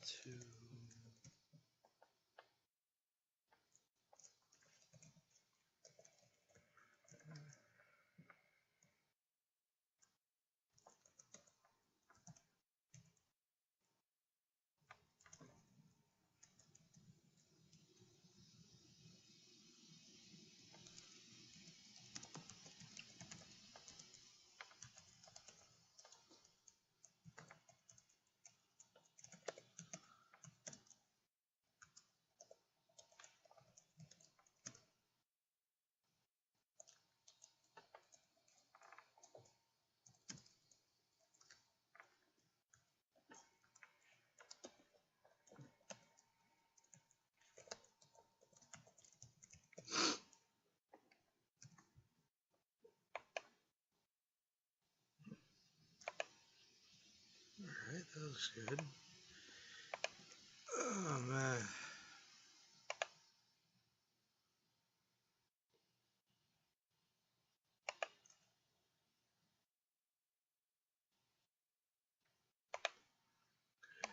2. Alright, that looks good. Oh man.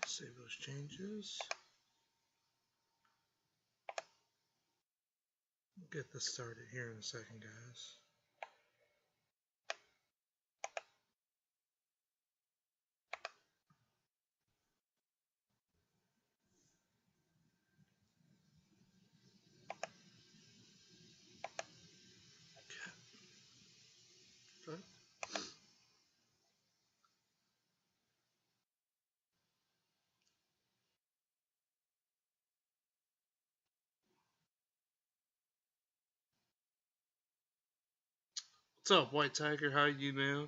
Save those changes. We'll get this started here in a second, guys. Okay. What's up, White Tiger? How are you, man?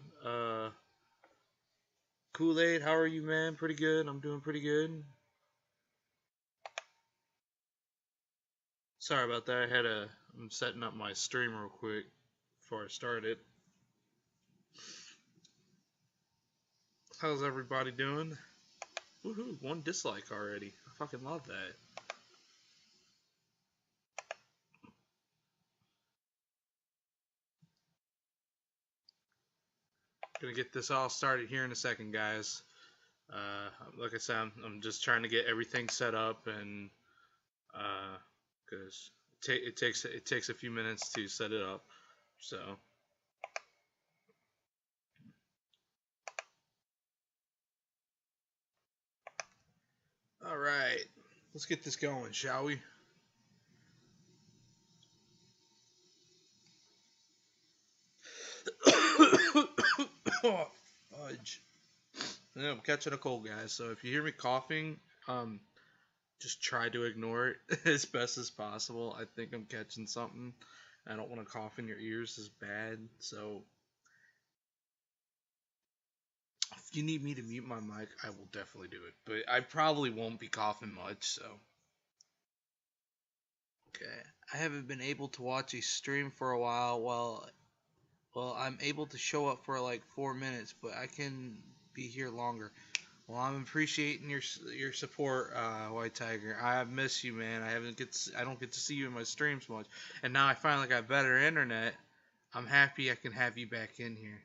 Kool-Aid, how are you, man? Pretty good. I'm doing pretty good. Sorry about that. I'm setting up my stream real quick before I start it. How's everybody doing? Woohoo, 1 dislike already. I fucking love that. Gonna get this all started here in a second, guys. Like I said, I'm just trying to get everything set up, and because it takes a few minutes to set it up, so. All right, let's get this going, shall we? Oh, fudge. Yeah, I'm catching a cold, guys. So if you hear me coughing, just try to ignore it as best as possible. I think I'm catching something. I don't want to cough in your ears as bad. So if you need me to mute my mic, I will definitely do it. But I probably won't be coughing much. So okay, I haven't been able to watch a stream for a while. Well, I'm able to show up for like 4 minutes, but I can be here longer. Well, I'm appreciating your support, White Tiger. I miss you, man. I don't get to see you in my streams much, and now I finally got better internet. I'm happy I can have you back in here.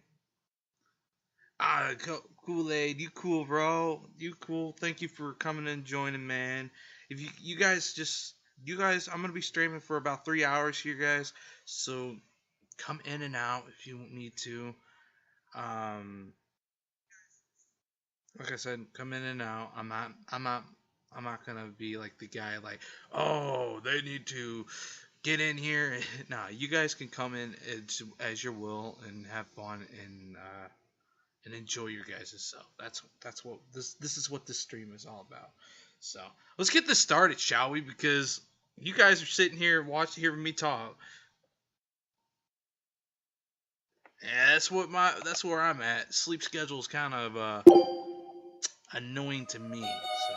Kool-Aid, you cool, bro. You cool. Thank you for coming and joining, man. If you guys, I'm gonna be streaming for about 3 hours here, guys. So come in and out if you need to. Like I said, come in and out. I'm not gonna be like the guy like, oh, they need to get in here. Nah, you guys can come in as your will and have fun and enjoy your guys' self. That's what this is what this stream is all about. So let's get this started, shall we? Because you guys are sitting here hearing me talk. Yeah, that's where I'm at. Sleep schedule is kind of annoying to me. So.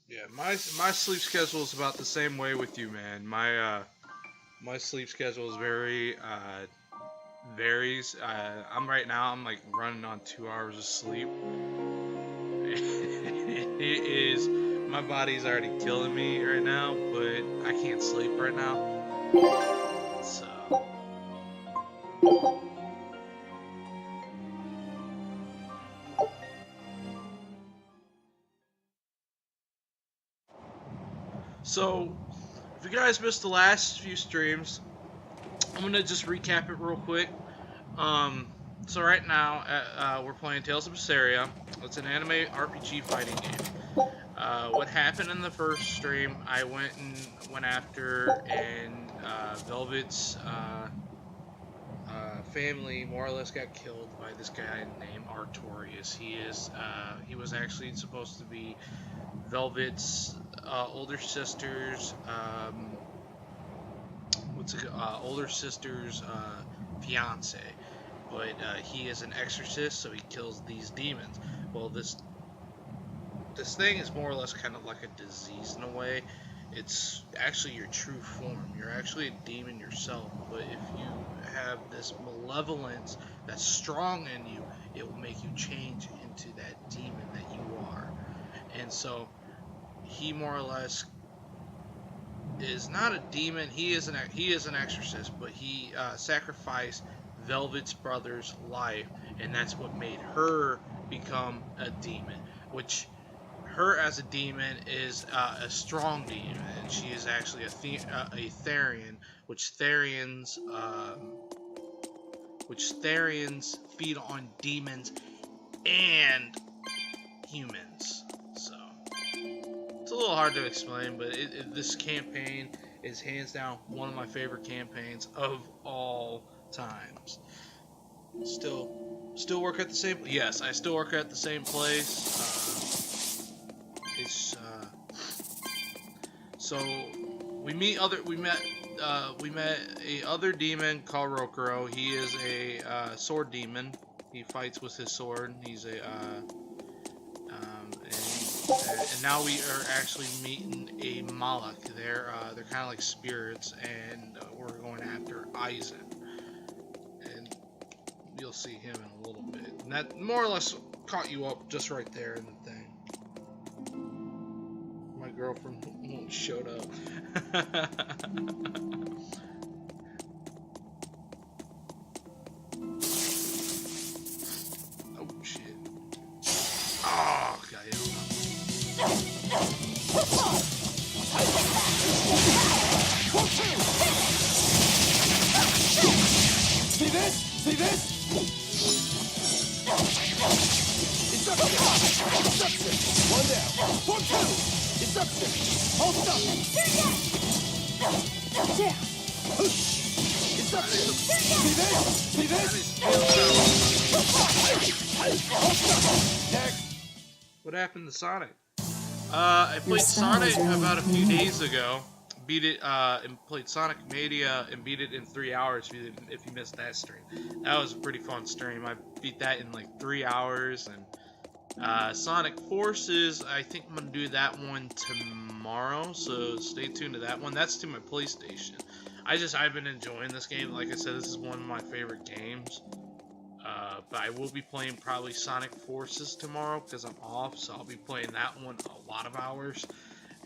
Yeah, my sleep schedule is about the same way with you, man. My sleep schedule is very varies. I'm like running on 2 hours of sleep. It is My body's already killing me right now, but I can't sleep right now. So. So, if you guys missed the last few streams, I'm gonna just recap it real quick. So right now, we're playing Tales of Berseria. It's an anime RPG fighting game. What happened in the first stream, I went after, and Velvet's family more or less got killed by this guy named Artorias. He was actually supposed to be Velvet's older sister's fiance, but he is an exorcist, so he kills these demons. Well, this thing is more or less kind of like a disease in a way. It's actually your true form. You're actually a demon yourself, but if you have this malevolence that's strong in you, it will make you change into that demon that you are. And so he more or less is not a demon. He is an exorcist, but he sacrificed Velvet's brother's life, and that's what made her become a demon. Which her as a demon is a strong demon, and she is actually a Therian, which Therians feed on demons and humans. So it's a little hard to explain, but this campaign is hands down one of my favorite campaigns of all times. Still work at the same. Yes, I still work at the same place. So we met a other demon called Rokuro. He is a sword demon. He fights with his sword. He's a and now we are actually meeting a Malak. They're kind of like spirits, and we're going after Eisen, and you'll see him in a little bit. And that more or less caught you up just right there in the thing. My girlfriend showed up. Oh shit. Oh god. See this? See this? Inception! One down. Form two! Inception! Hold up! Yeah! Inception! See this? See this? Next! What happened to Sonic? I played Sonic about a few days ago. Beat it and played Sonic Mania and beat it in 3 hours. If you missed that stream, that was a pretty fun stream. I beat that in like 3 hours. And Sonic Forces, I think I'm gonna do that one tomorrow. So stay tuned to that one. That's to my PlayStation. I've been enjoying this game. Like I said, this is one of my favorite games. But I will be playing probably Sonic Forces tomorrow because I'm off, so I'll be playing that one a lot of hours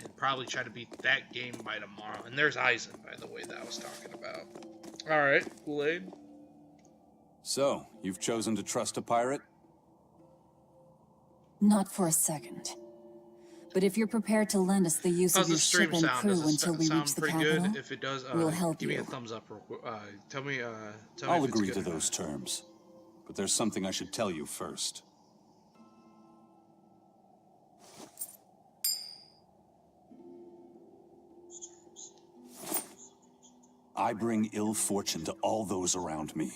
and probably try to beat that game by tomorrow. And there's Eisen, by the way, that I was talking about. Alright, Kool-Aid. So, you've chosen to trust a pirate? Not for a second. But if you're prepared to lend us the use of your ship and crew until we reach the capital, good? If it does, we'll help give me you. a thumbs up real quick. Tell me I'll if it's agree good to or those not. terms. But there's something I should tell you first. I bring ill fortune to all those around me.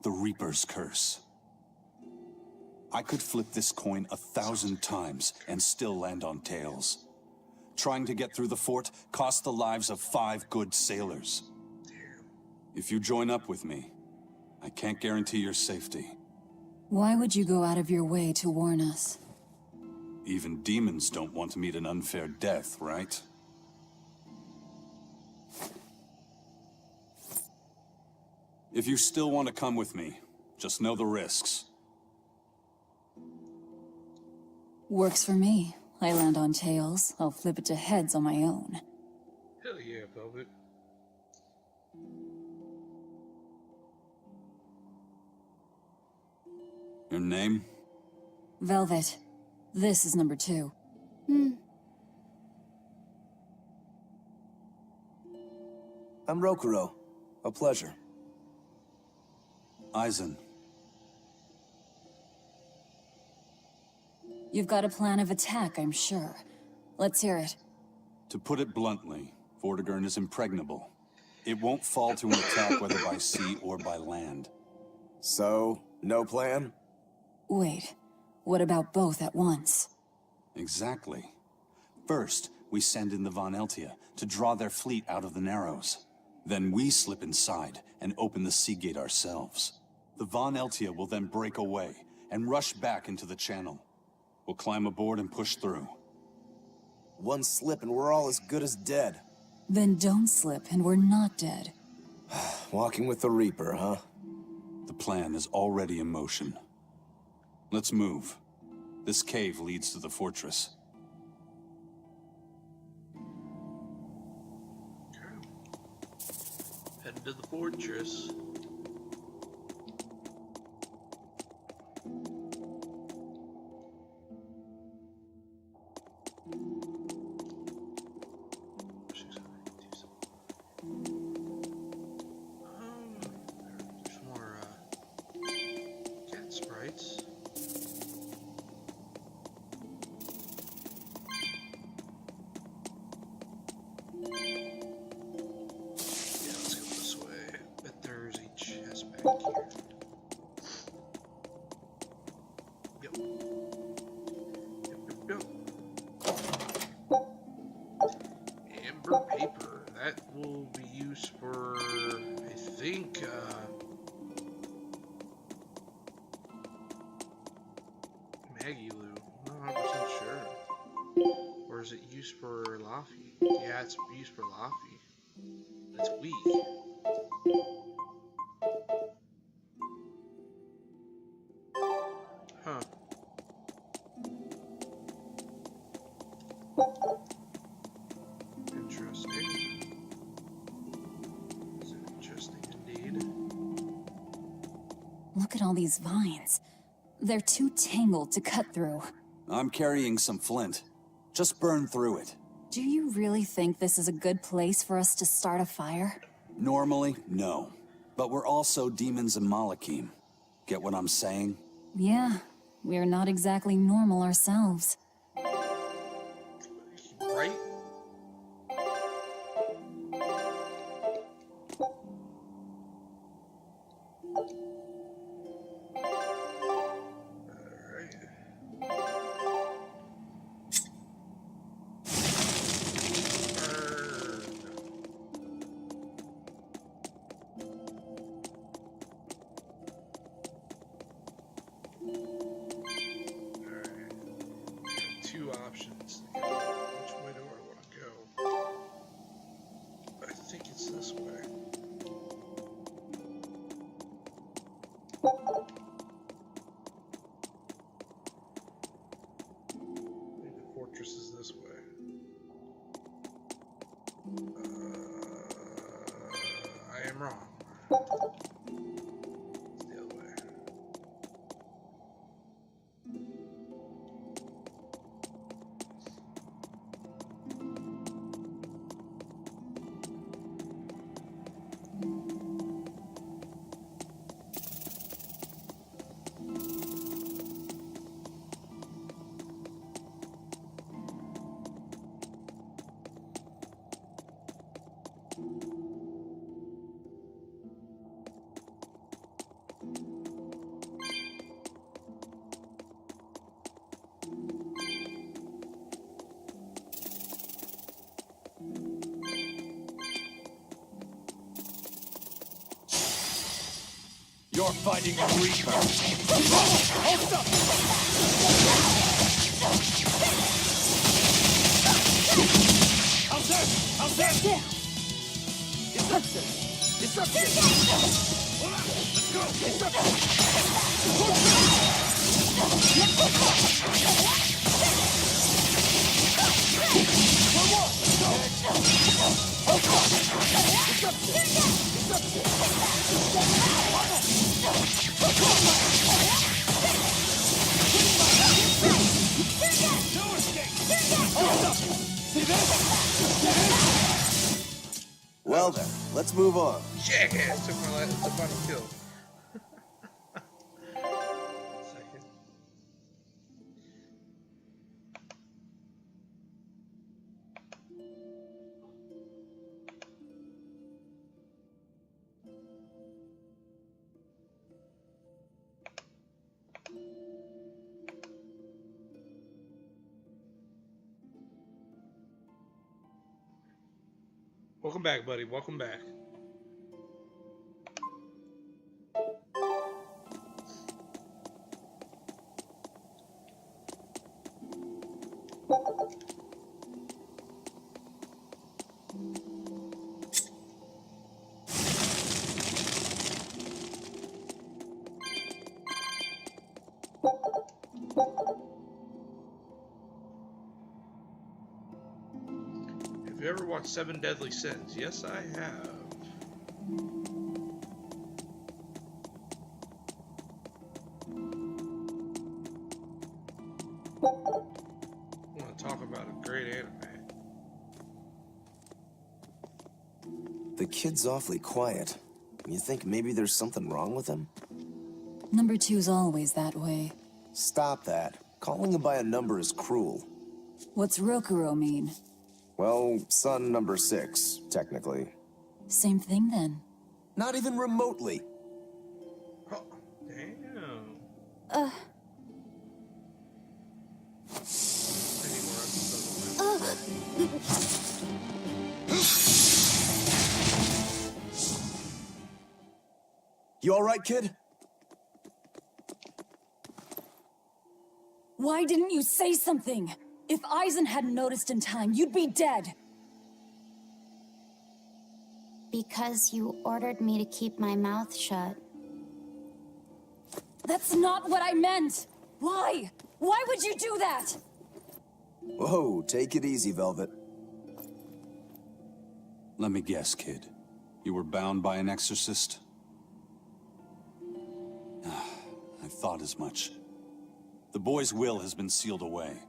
The Reaper's curse. I could flip this coin 1,000 times and still land on tails. Trying to get through the fort cost the lives of 5 good sailors. If you join up with me, I can't guarantee your safety. Why would you go out of your way to warn us? Even demons don't want to meet an unfair death, right? If you still want to come with me, just know the risks. Works for me. I land on tails, I'll flip it to heads on my own. Hell yeah, Velvet. Your name? Velvet. This is number 2. I'm Rokuro. A pleasure. Aizen. You've got a plan of attack, I'm sure. Let's hear it. To put it bluntly, Vortigern is impregnable. It won't fall to an attack whether by sea or by land. So, no plan? Wait, what about both at once? Exactly. First, we send in the Von Eltia to draw their fleet out of the Narrows. Then we slip inside and open the sea gate ourselves. The Von Eltia will then break away and rush back into the channel. We'll climb aboard and push through. One slip and we're all as good as dead. Then don't slip and we're not dead. Walking with the Reaper, huh? The plan is already in motion. Let's move. This cave leads to the fortress. Heading to the fortress. There's more cat sprites. Paper. That will be used for, I think, Maggie Lou. I'm not 100% sure. Or is it used for Laffy? Yeah, it's used for Laffy. That's weak. Huh. Look at all these vines. They're too tangled to cut through. I'm carrying some flint. Just burn through it. Do you really think this is a good place for us to start a fire? Normally, no. But we're also demons in Malakim. Get what I'm saying? Yeah, we're not exactly normal ourselves. Right? Options. Which way do I want to go? I think it's this way. Maybe the fortress is this way. I am wrong. It's the other way. You're fighting a Reaper. Hold up! How's that? Yeah. Disruption! Hold on! Let's go! Disruption! Well then, let's move on. Jackass took my final kill. Second. Welcome back, buddy. Welcome back. Have you ever watched Seven Deadly Sins? Yes, I have. I want to talk about a great anime. The kid's awfully quiet. You think maybe there's something wrong with him? Number 2's always that way. Stop that. Calling him by a number is cruel. What's Rokuro mean? Well, son number 6, technically. Same thing then. Not even remotely. Oh, damn. I need more episodes of You alright, kid? Why didn't you say something? If Eisen hadn't noticed in time, you'd be dead. Because you ordered me to keep my mouth shut. That's not what I meant! Why? Why would you do that? Whoa, take it easy, Velvet. Let me guess, kid. You were bound by an exorcist? I thought as much. The boy's will has been sealed away.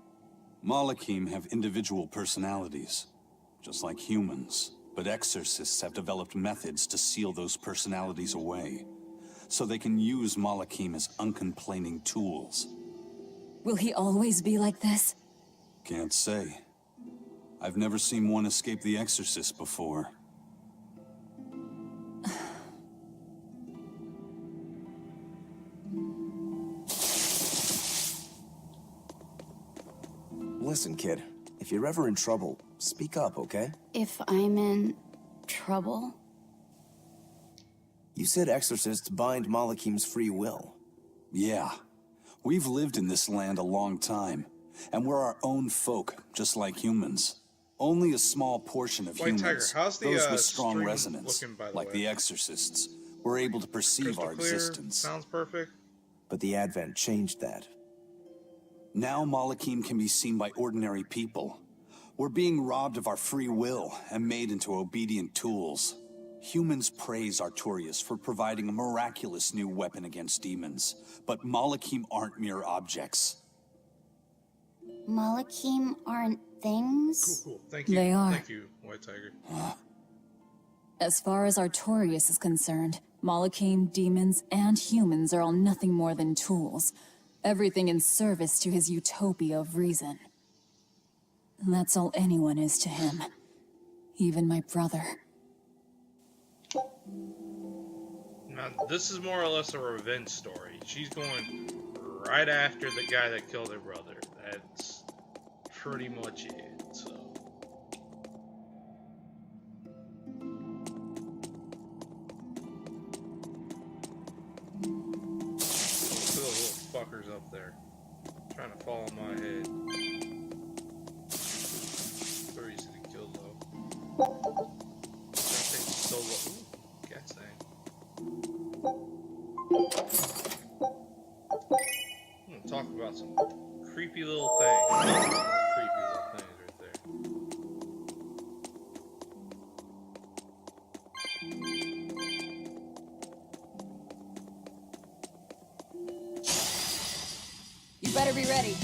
Malakim have individual personalities, just like humans. But exorcists have developed methods to seal those personalities away, so they can use Malakim as uncomplaining tools. Will he always be like this? Can't say. I've never seen one escape the exorcist before. Listen, kid. If you're ever in trouble, speak up, okay? If I'm in trouble? You said exorcists bind Malakim's free will. Yeah. We've lived in this land a long time, and we're our own folk, just like humans. Only a small portion of White humans, Tiger, how's the, those with strong stream resonance, looking, by the like way? the exorcists, were able to perceive Crystal our clear, existence. sounds perfect. But the Advent changed that. Now Malakim can be seen by ordinary people. We're being robbed of our free will and made into obedient tools. Humans praise Artorias for providing a miraculous new weapon against demons, but Malakim aren't mere objects. Malakim aren't things? Cool. Thank you. They are. Thank you, White Tiger. As far as Artorias is concerned, Malakim, demons, and humans are all nothing more than tools. Everything in service to his utopia of reason. That's all anyone is to him. Even my brother. Now, this is more or less a revenge story. She's going right after the guy that killed her brother. That's pretty much it, so. Look at those little fuckers up there. Trying to fall on my head. Very easy to kill, though. That thing's so low. Ooh, cat's thing. I'm gonna talk about some creepy little things. Creepy little things right there. better be ready.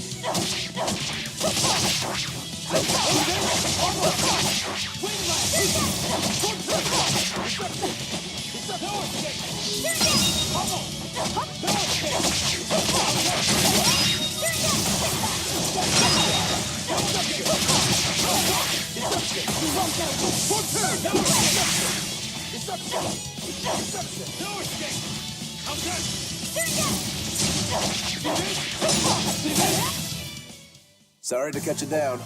Sorry to cut you down.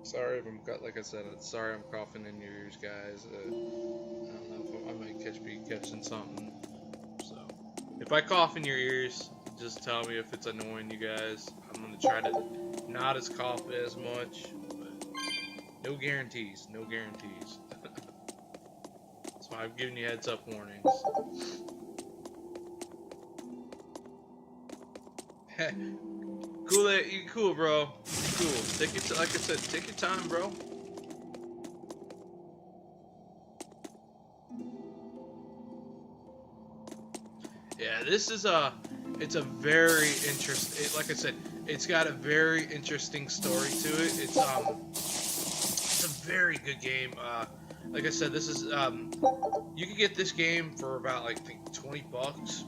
Sorry if I'm like I said. Sorry I'm coughing in your ears, guys. I don't know if I might be catching something. So if I cough in your ears, just tell me if it's annoying you guys. I'm gonna try to not as cough as much, but no guarantees. No guarantees. That's why I've given you heads up warnings. Cool, you cool, bro. You cool. Take your like I said, take your time, bro. Yeah, this is it's a very interesting. Like I said, it's got a very interesting story to it. It's a very good game. Like I said, this is you can get this game for about like I think $20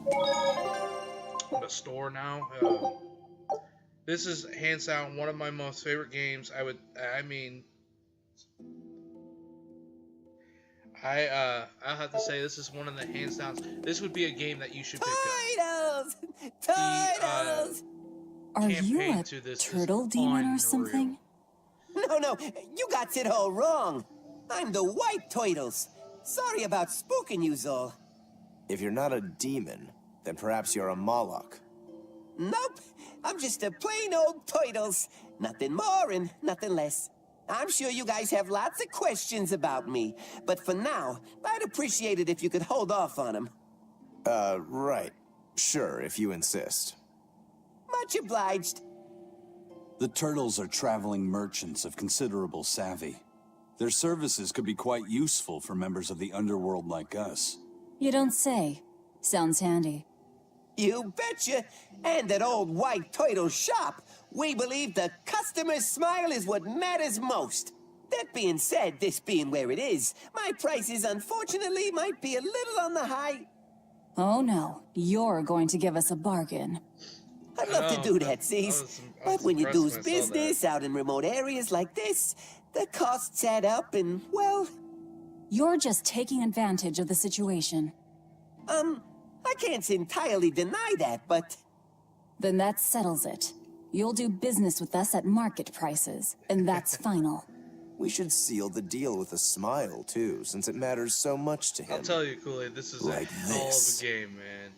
in the store now. This is hands down one of my most favorite games. I'll have to say this is one of the hands downs. This would be a game that you should pick up. Titles! Are you Campaign a to this is turtle demon or unreal. something? No, you got it all wrong. I'm the White Turtles. Sorry about spooking you, Zol. If you're not a demon, then perhaps you're a Moloch. Nope, I'm just a plain old Turtles. Nothing more and nothing less. I'm sure you guys have lots of questions about me, but for now, I'd appreciate it if you could hold off on them. Right. Sure, if you insist. Much obliged. The Turtles are traveling merchants of considerable savvy. Their services could be quite useful for members of the underworld like us. You don't say. Sounds handy. You betcha. And at old White Turtle shop, we believe the customer's smile is what matters most. That being said, this being where it is, my prices unfortunately might be a little on the high. Oh no, you're going to give us a bargain. I'd love to do that, Cease. But when you do business out in remote areas like this, the costs add up and, well... You're just taking advantage of the situation. I can't entirely deny that, but... Then that settles it. You'll do business with us at market prices, and that's final. We should seal the deal with a smile, too, since it matters so much to him. I'll tell you, Kool-Aid, this is Like a hell of this. a game, man.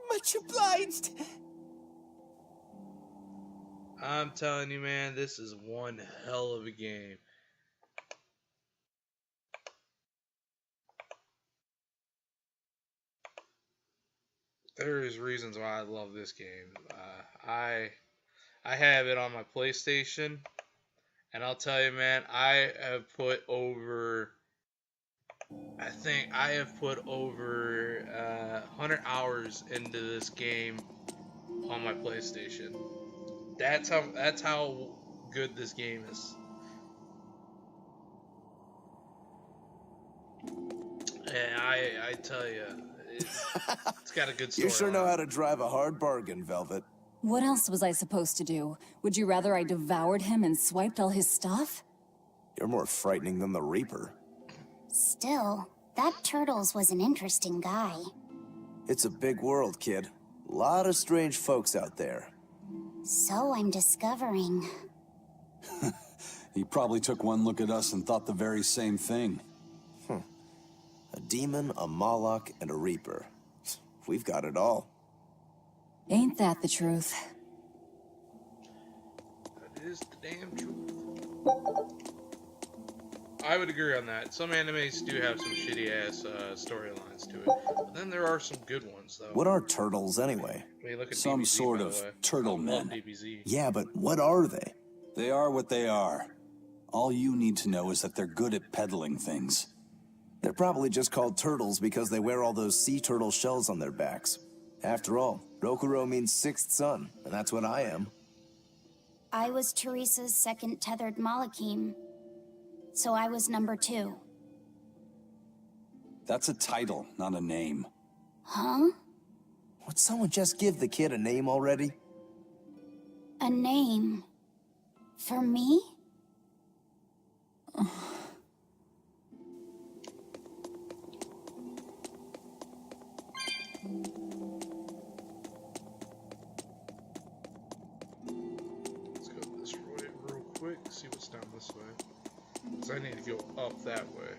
Much obliged. I'm telling you, man, this is one hell of a game. There is reasons why I love this game. I have it on my PlayStation, and I'll tell you, man, I think I have put over 100 hours into this game on my PlayStation. That's how good this game is. And I tell you, it's got a good story. You sure know how to drive a hard bargain, Velvet. What else was I supposed to do? Would you rather I devoured him and swiped all his stuff? You're more frightening than the Reaper. Still, that Turtles was an interesting guy. It's a big world, kid. A lot of strange folks out there. So I'm discovering. He probably took one look at us and thought the very same thing. A demon, a Moloch, and a Reaper. We've got it all. Ain't that the truth? That is the damn truth. I would agree on that. Some animes do have some shitty ass storylines to it, but then there are some good ones though. What are turtles anyway? I mean, look at Some DBZ, sort by the of way. turtle I love men. DBZ. Yeah, but what are they? They are what they are. All you need to know is that they're good at peddling things. They're probably just called turtles because they wear all those sea turtle shells on their backs. After all, Rokuro means sixth son, and that's what I am. I was Teresa's second tethered Malakim, so I was number 2. That's a title, not a name. Huh? Would someone just give the kid a name already? A name? For me? Let's go this way real quick, see what's down this way. Because I need to go up that way.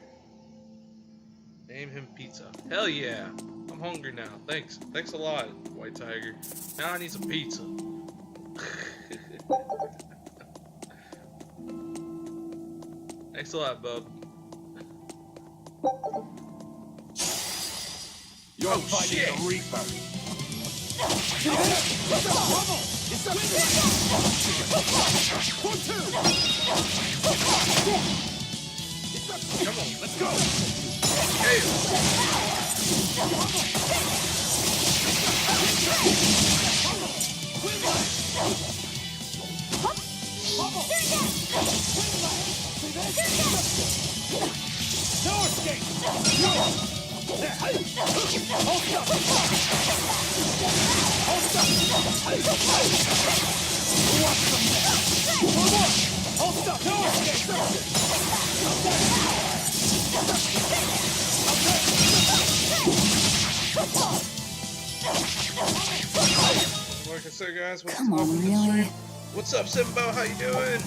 Name him Pizza. Hell yeah! I'm hungry now. Thanks. Thanks a lot, White Tiger. Now I need some pizza. Thanks a lot, bub. You're fighting shit. the Reaper. Come on, let's go! Hey! No escape! Like I said, guys, what's Come up on, with the really? stream? What's up, Simbo? How you doing?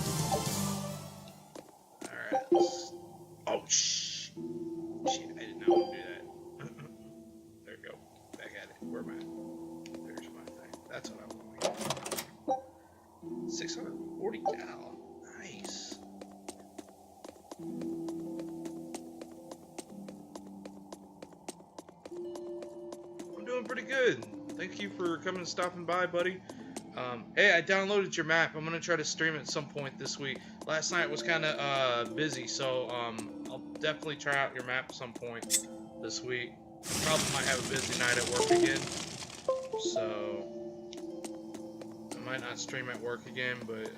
Alright. Oh, shh. Shit, I did not want to do that. There we go. Back at it. Where am I? There's my thing. That's what I want to get. 640 cal. Nice. I'm doing pretty good. Thank you for coming and stopping by, buddy. Hey, I downloaded your map. I'm gonna try to stream it at some point this week. Last night was kind of busy, so I'll definitely try out your map at some point this week. Probably might have a busy night at work again, so I might not stream at work again, but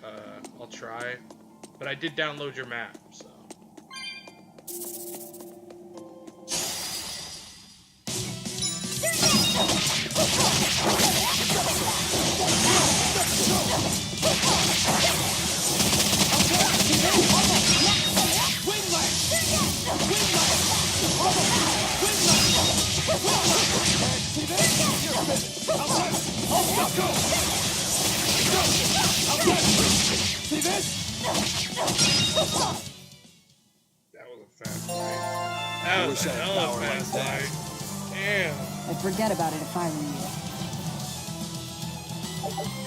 I'll try. But I did download your map, so. That was a fast fight. That was a hell of a fast fight. Damn. I'd forget about it if I were you.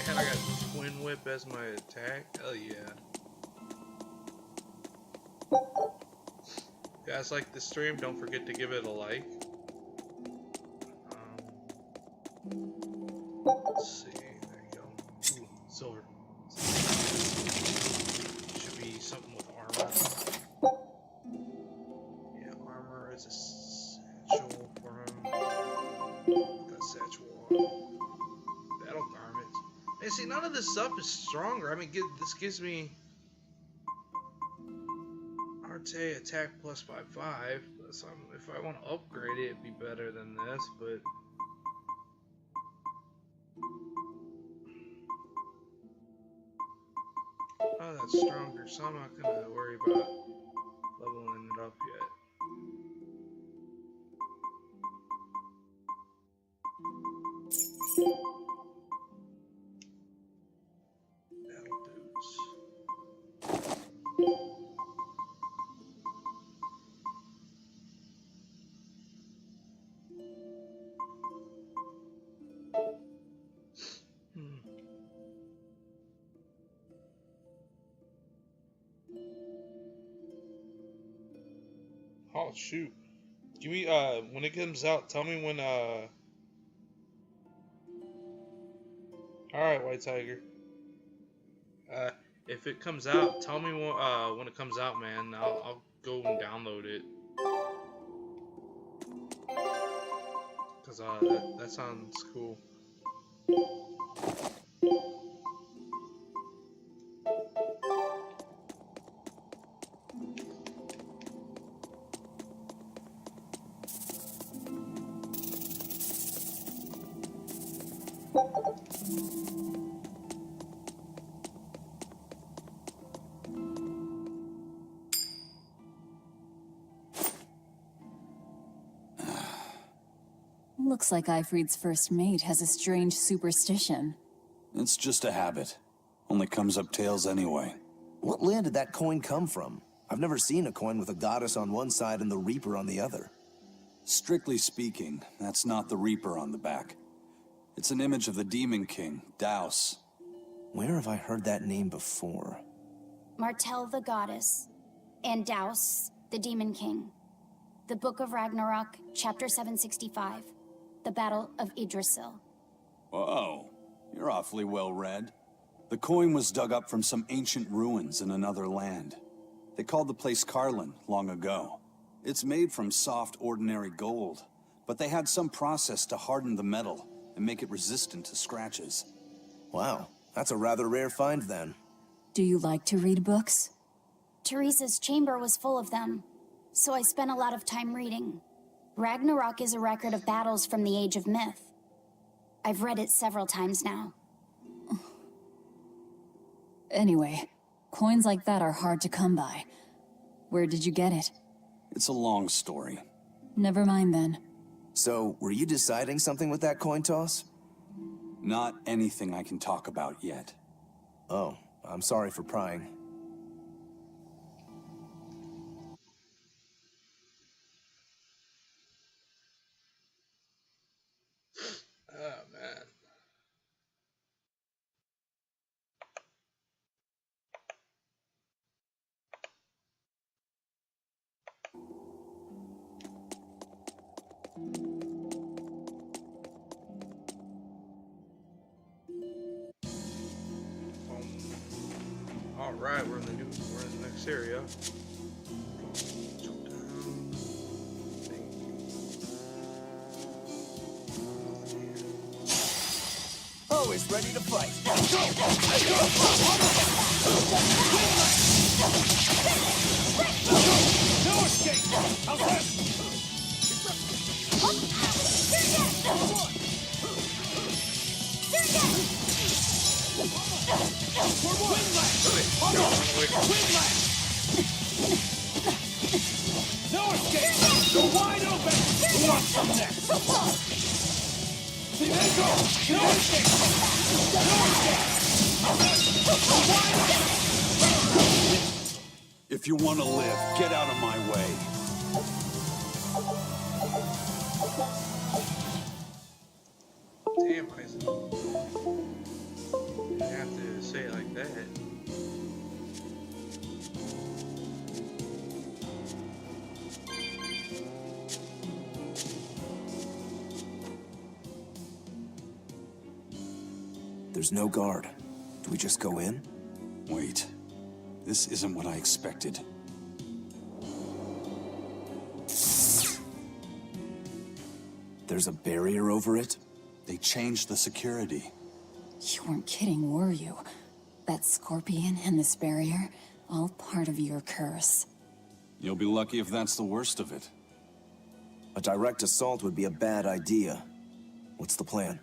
And I got Twin Whip as my attack. Hell yeah. If you guys like the stream, don't forget to give it a like. Let's see. There you go. Ooh, silver. Should be something with armor. Yeah, armor is a satchel for him. Put that satchel on. Battle garments. Man, see, none of this stuff is stronger. I mean, this gives me Arte attack plus 5/5. So if I want to upgrade it, it'd be better than this, but. Oh, that's stronger, so I'm not gonna worry about leveling it up yet. Battle dudes. Oh shoot. Give me when it comes out, tell me when Alright, White Tiger. If it comes out, tell me when it comes out, man. I'll go and download it. Cause that sounds cool. Looks like Ifrid's first mate has a strange superstition. It's just a habit. Only comes up tails anyway. What land did that coin come from? I've never seen a coin with a goddess on one side and the Reaper on the other. Strictly speaking, that's not the Reaper on the back. It's an image of the Demon King, Daus. Where have I heard that name before? Martel the goddess, and Daus, the demon king. The Book of Ragnarok, chapter 765. The Battle of Yggdrasil. Whoa, you're awfully well read. The coin was dug up from some ancient ruins in another land. They called the place Carlin long ago. It's made from soft, ordinary gold, but they had some process to harden the metal and make it resistant to scratches. Wow, that's a rather rare find then. Do you like to read books? Teresa's chamber was full of them, so I spent a lot of time reading. Ragnarok is a record of battles from the Age of Myth. I've read it several times now. Anyway, coins like that are hard to come by. Where did you get it? It's a long story. Never mind then. So, were you deciding something with that coin toss? Not anything I can talk about yet. Oh, I'm sorry for prying. Oh man. All right, we're in the next area. Jump down. Thank you. Always ready to fight. No escape! How's that? No escape! Go wide open! Who wants some next? See, there you go! No escape! No escape! Go wide open! If you want to live, get out of my way. Damn, Isaac. You have to say it like that. There's no guard. Do we just go in? Wait. This isn't what I expected. There's a barrier over it? They changed the security. You weren't kidding, were you? That scorpion and this barrier, all part of your curse. You'll be lucky if that's the worst of it. A direct assault would be a bad idea. What's the plan?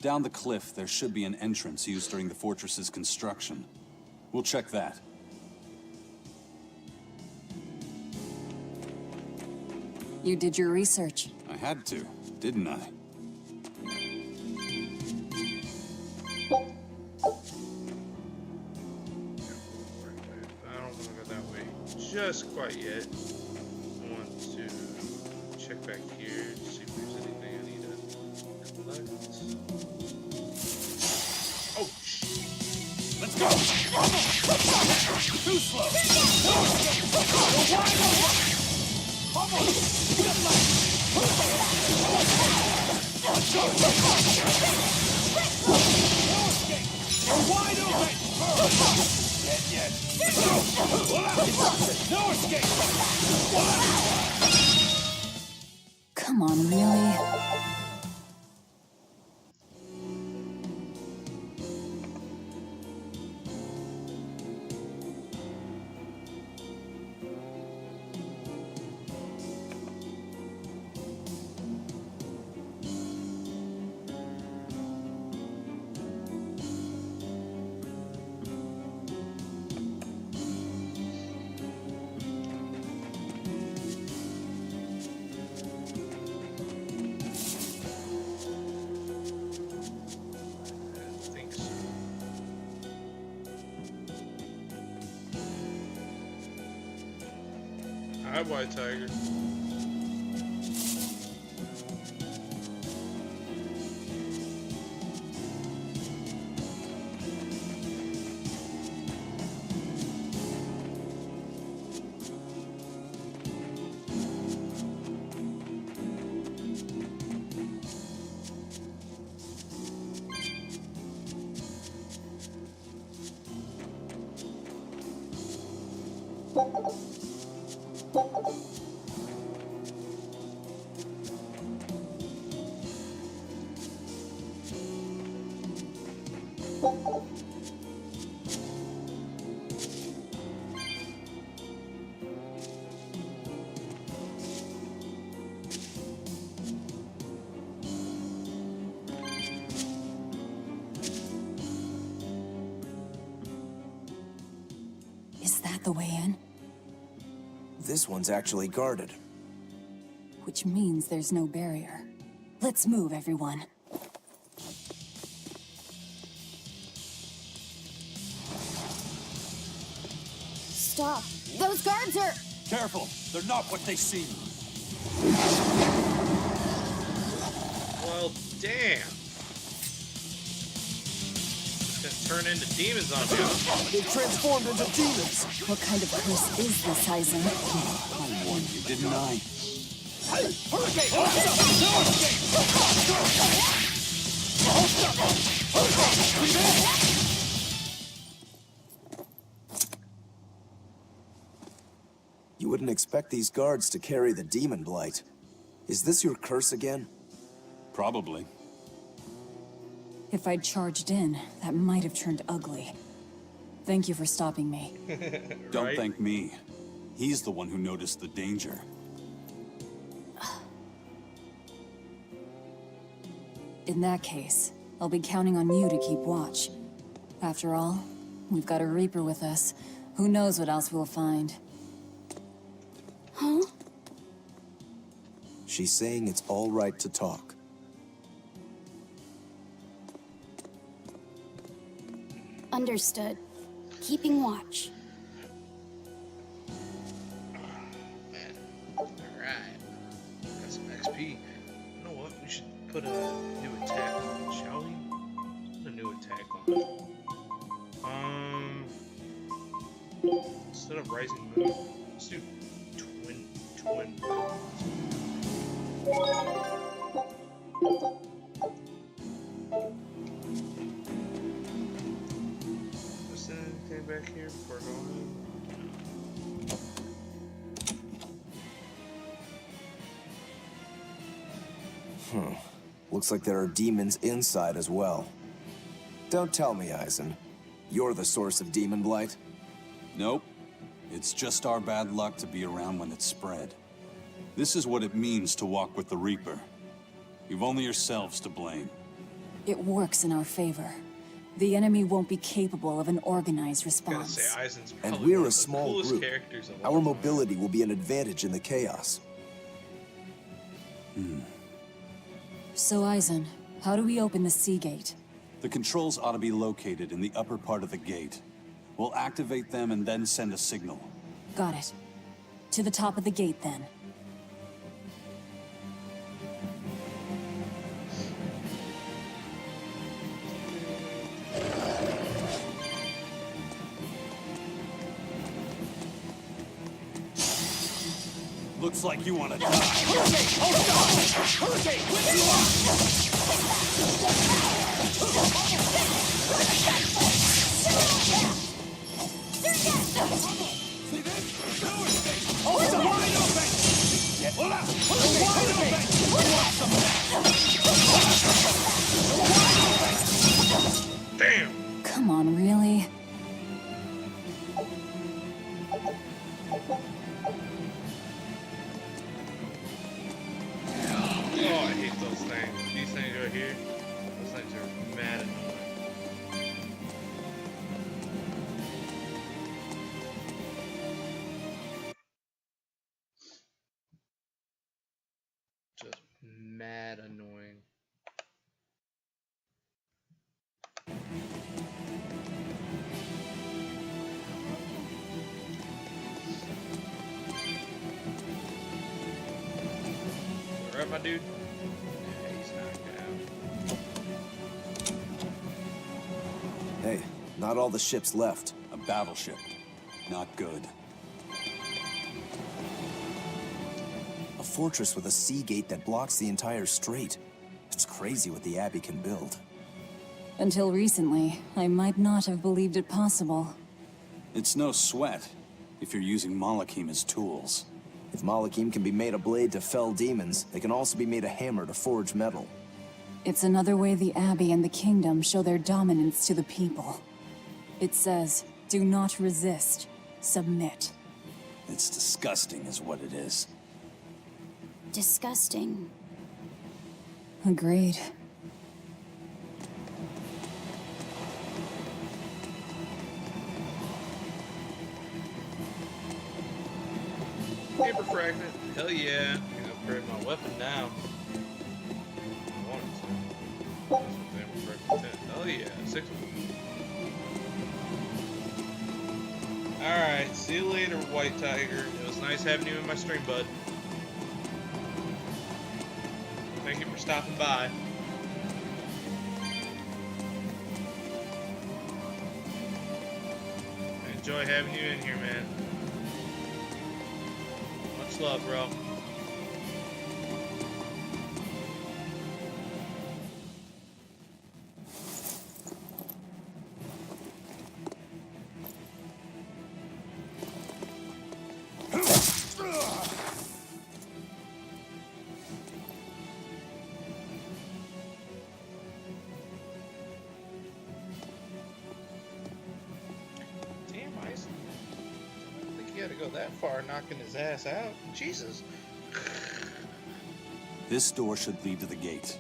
Down the cliff, there should be an entrance used during the fortress's construction. We'll check that. You did your research. I had to, didn't I? I don't want to go that way just quite yet. I want to check back here to see if there's anything I need to collect. Oh, shit. Let's go! Too slow! No escape! Go wide open! You're wide open! Dead yet? No escape! Come on, really? I think so. Hi, White Tiger. Is that the way in? This one's actually guarded. Which means there's no barrier. Let's move, everyone. Stop. Those guards are... Careful, they're not what they seem. Well, damn. It's gonna turn into demons on me. They've transformed into demons! What kind of curse is this, Eisen? I warned you, didn't I? Hurricane! No escape! You wouldn't expect these guards to carry the demon blight. Is this your curse again? Probably. If I'd charged in, that might have turned ugly. Thank you for stopping me. Don't Right? thank me. He's the one who noticed the danger. In that case, I'll be counting on you to keep watch. After all, we've got a Reaper with us. Who knows what else we'll find. Huh? She's saying it's all right to talk. Understood. Keeping watch. Man. Alright. Got some XP. You know what? We should put a new attack on it, shall we? Put a new attack on it. Instead of Rising Moon, let's do Twin Is there anything back here before going? Looks like there are demons inside as well. Don't tell me, Eisen. You're the source of demon blight? Nope. It's just our bad luck to be around when it's spread. This is what it means to walk with the Reaper. You've only yourselves to blame. It works in our favor. The enemy won't be capable of an organized Gotta response. say, Eisen's And probably we're one a of the small coolest group. characters in Our all. mobility will be an advantage in the chaos. So, Eisen, how do we open the sea gate? The controls ought to be located in the upper part of the gate. We'll activate them and then send a signal. Got it. To the top of the gate, then. Looks like you want to die. Hurricane! Hold on! Hurricane! Quick, you See this? No escape! Oh, it's wide open! Get wide open! What's the matter? Damn. Come on, really? Oh, I hate those things. These things right here. Those things are mad annoying. Just mad annoying. Alright, my dude. Yeah, he's knocked out. Hey, not all the ships left. A battleship. Not good. A fortress with a sea gate that blocks the entire strait. It's crazy what the Abbey can build. Until recently, I might not have believed it possible. It's no sweat if you're using Malakim as tools. If Malakim can be made a blade to fell demons, it can also be made a hammer to forge metal. It's another way the Abbey and the Kingdom show their dominance to the people. It says, do not resist, submit. It's disgusting is what it is. Disgusting. Agreed. Paper fragment. Hell yeah. I can upgrade my weapon now. I wanted to. Paper fragment 10. Hell yeah. 6. Alright. See you later, White Tiger. It was nice having you in my stream, bud. Thank you for stopping by. I enjoy having you in here, man. Much love, bro. Damn, Ice. I don't think you had to go that far knocking his ass out. Jesus. This door should lead to the gate,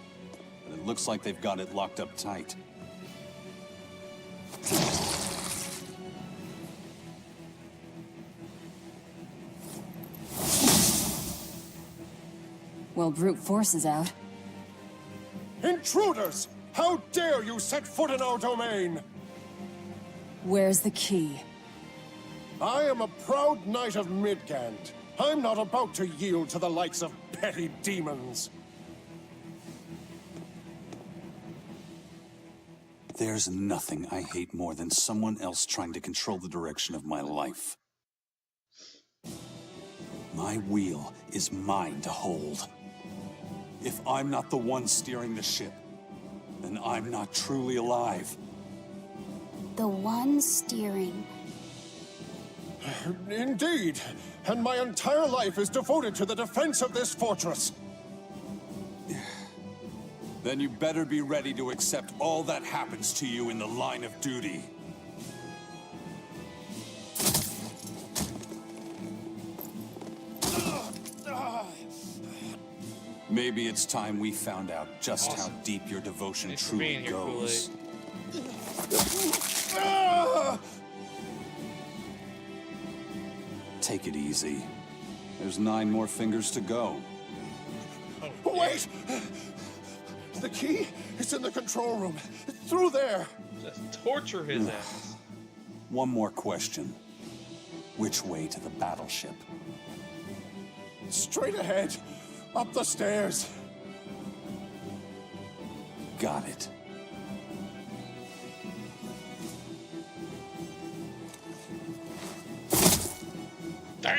but it looks like they've got it locked up tight. Well, brute force is out. Intruders! How dare you set foot in our domain! Where's the key? I am a proud knight of Midgand. I'm not about to yield to the likes of petty demons. There's nothing I hate more than someone else trying to control the direction of my life. My wheel is mine to hold. If I'm not the one steering the ship, then I'm not truly alive. The one steering. Indeed, and my entire life is devoted to the defense of this fortress. Then you better be ready to accept all that happens to you in the line of duty. Maybe it's time we found out just how deep your devotion Thanks for truly being here, goes. Take it easy. There's 9 more fingers to go. Wait! The key is in the control room. Through there. Just torture his ass. One more question. Which way to the battleship? Straight ahead. Up the stairs. Got it. Damn!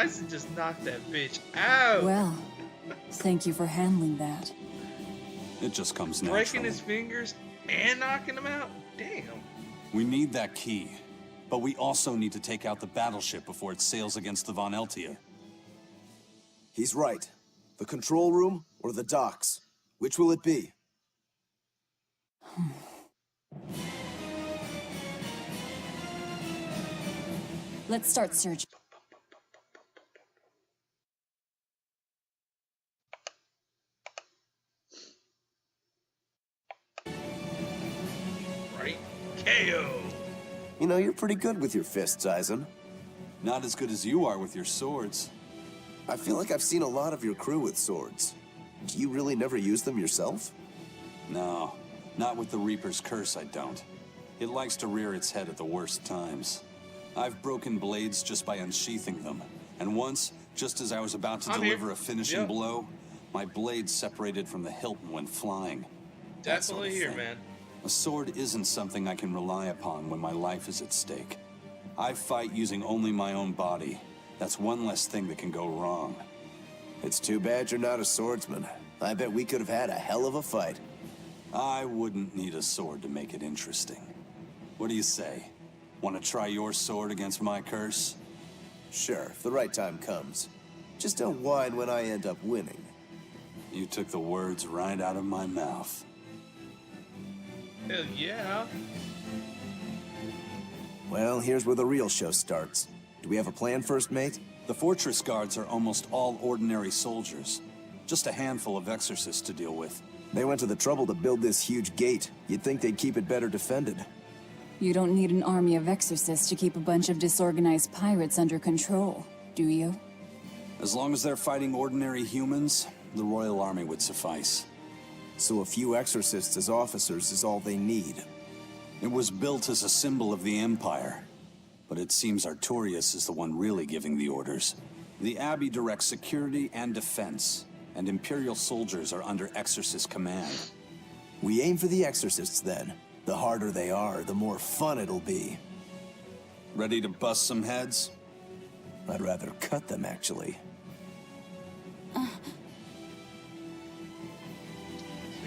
Aizen just knocked that bitch out. Well, thank you for handling that. It just comes Breaking naturally. his fingers and knocking him out? Damn. We need that key, but we also need to take out the battleship before it sails against the Von Eltia. He's right. The control room or the docks? Which will it be? Let's start searching. Right? KO. You know, you're pretty good with your fists, Aizen. Not as good as you are with your swords. I feel like I've seen a lot of your crew with swords. Do you really never use them yourself? No, not with the Reaper's curse, I don't. It likes to rear its head at the worst times. I've broken blades just by unsheathing them. And once, just as I was about to deliver a finishing blow, my blade separated from the hilt and went flying. That sort of Definitely here, thing. man. A sword isn't something I can rely upon when my life is at stake. I fight using only my own body. That's one less thing that can go wrong. It's too bad you're not a swordsman. I bet we could have had a hell of a fight. I wouldn't need a sword to make it interesting. What do you say? Want to try your sword against my curse? Sure, if the right time comes. Just don't whine when I end up winning. You took the words right out of my mouth. Hell yeah. Well, here's where the real show starts. Do we have a plan, First Mate? The fortress guards are almost all ordinary soldiers. Just a handful of exorcists to deal with. They went to the trouble to build this huge gate. You'd think they'd keep it better defended. You don't need an army of exorcists to keep a bunch of disorganized pirates under control, do you? As long as they're fighting ordinary humans, the Royal Army would suffice. So a few exorcists as officers is all they need. It was built as a symbol of the Empire. But it seems Artorias is the one really giving the orders. The Abbey directs security and defense, and Imperial soldiers are under Exorcist command. We aim for the exorcists then. The harder they are, the more fun it'll be. Ready to bust some heads? I'd rather cut them, actually. If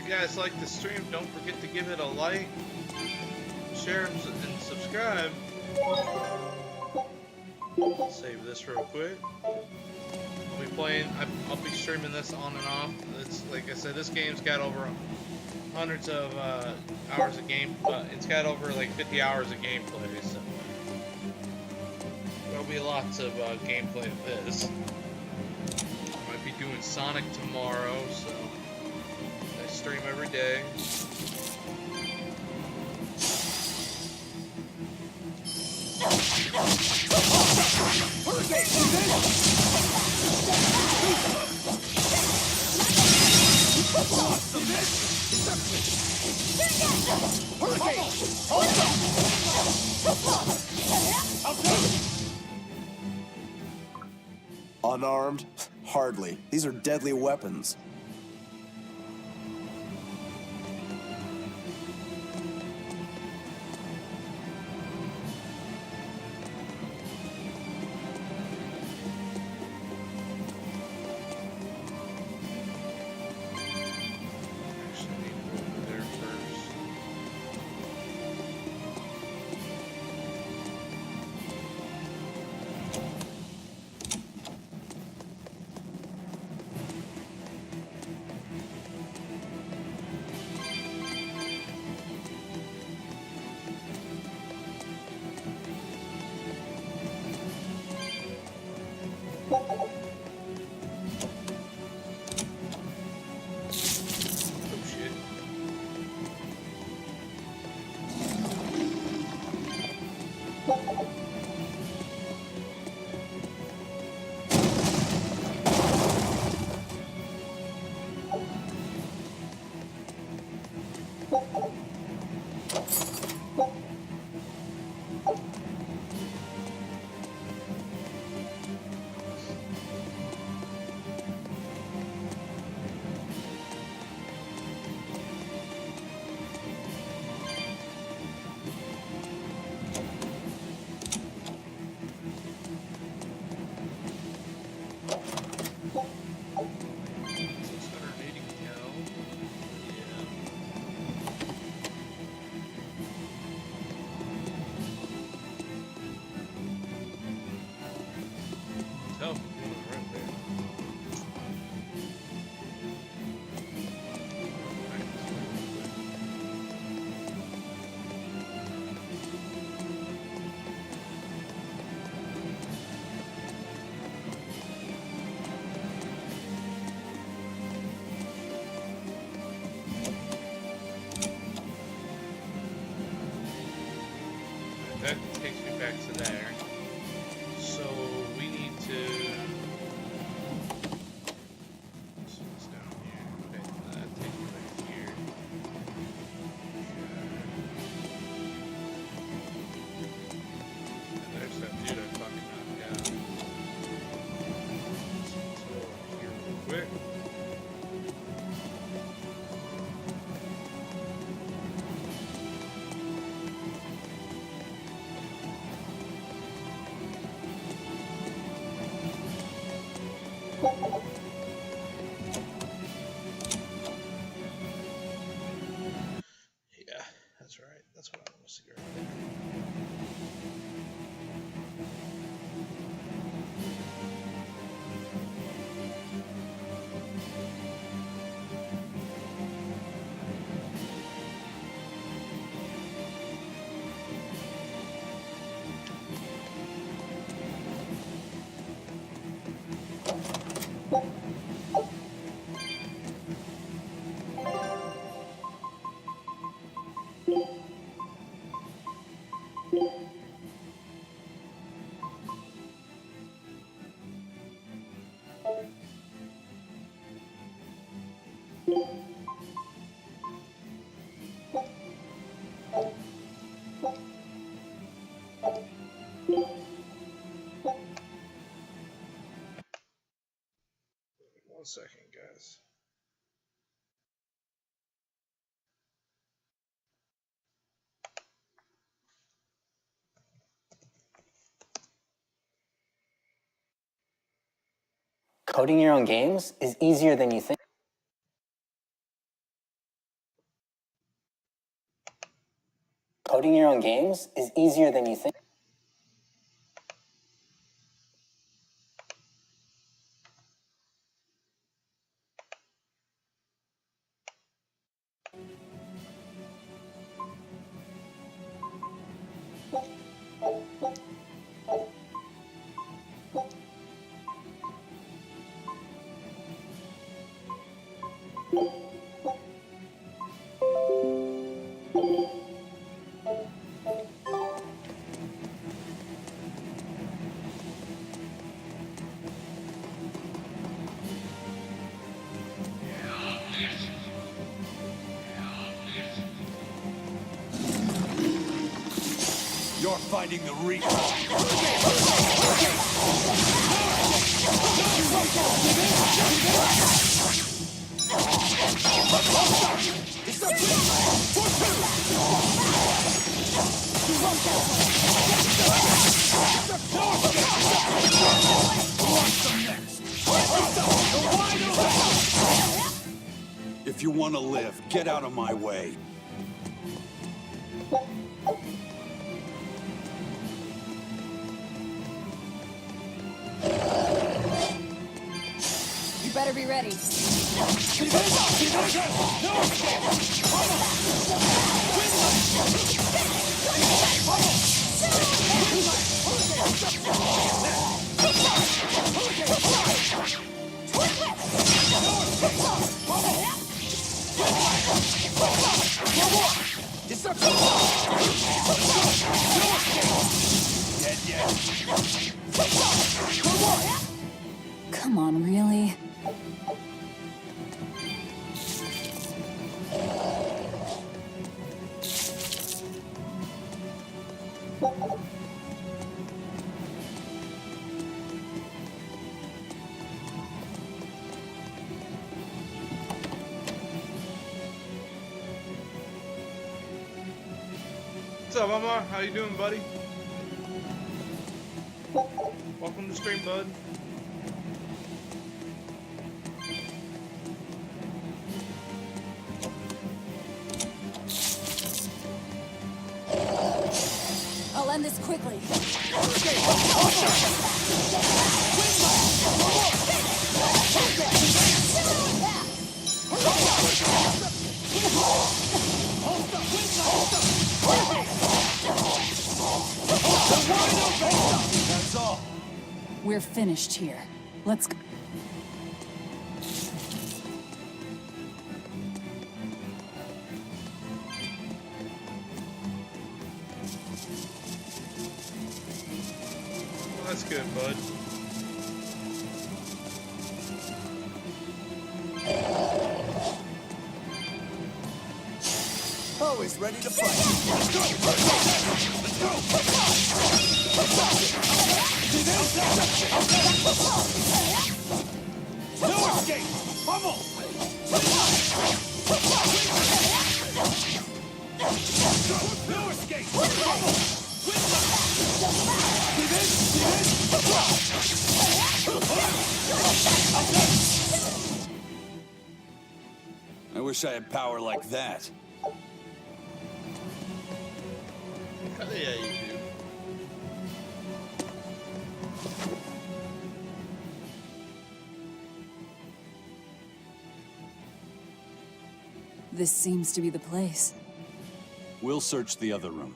you guys like the stream, don't forget to give it a like, share, and subscribe. Save this real quick. I'll be playing. I'll be streaming this on and off. It's like I said, this game's got over hundreds of hours of game. It's got over like 50 hours of gameplay. So there'll be lots of gameplay of this. Might be doing Sonic tomorrow, so I stream every day. Unarmed? Hardly. These are deadly weapons. Actually, need to go over there first. 680 cal. Yeah. Tell me, right there. That takes me back to there. So we need to. So it's down here. Okay, that takes me back here. And there's that dude I fucking knocked out. So here real quick. Yeah, that's right. That's what I want to see right there. One second, guys. Coding your own games is easier than you think. Coding your own games is easier than you think. You're fighting the Reaper. If you want to live, get out of my way. You better be ready. Come on, really? What's up, Omar? How you doing, buddy? Welcome to stream, bud. end this quickly. That's all. We're finished here. Let's go. Well, that's good, bud. Always ready to fight. Let's go! No escape! Bubble! No escape! Bubble! I wish I had power like that. Hell yeah, you do. This seems to be the place. We'll search the other room.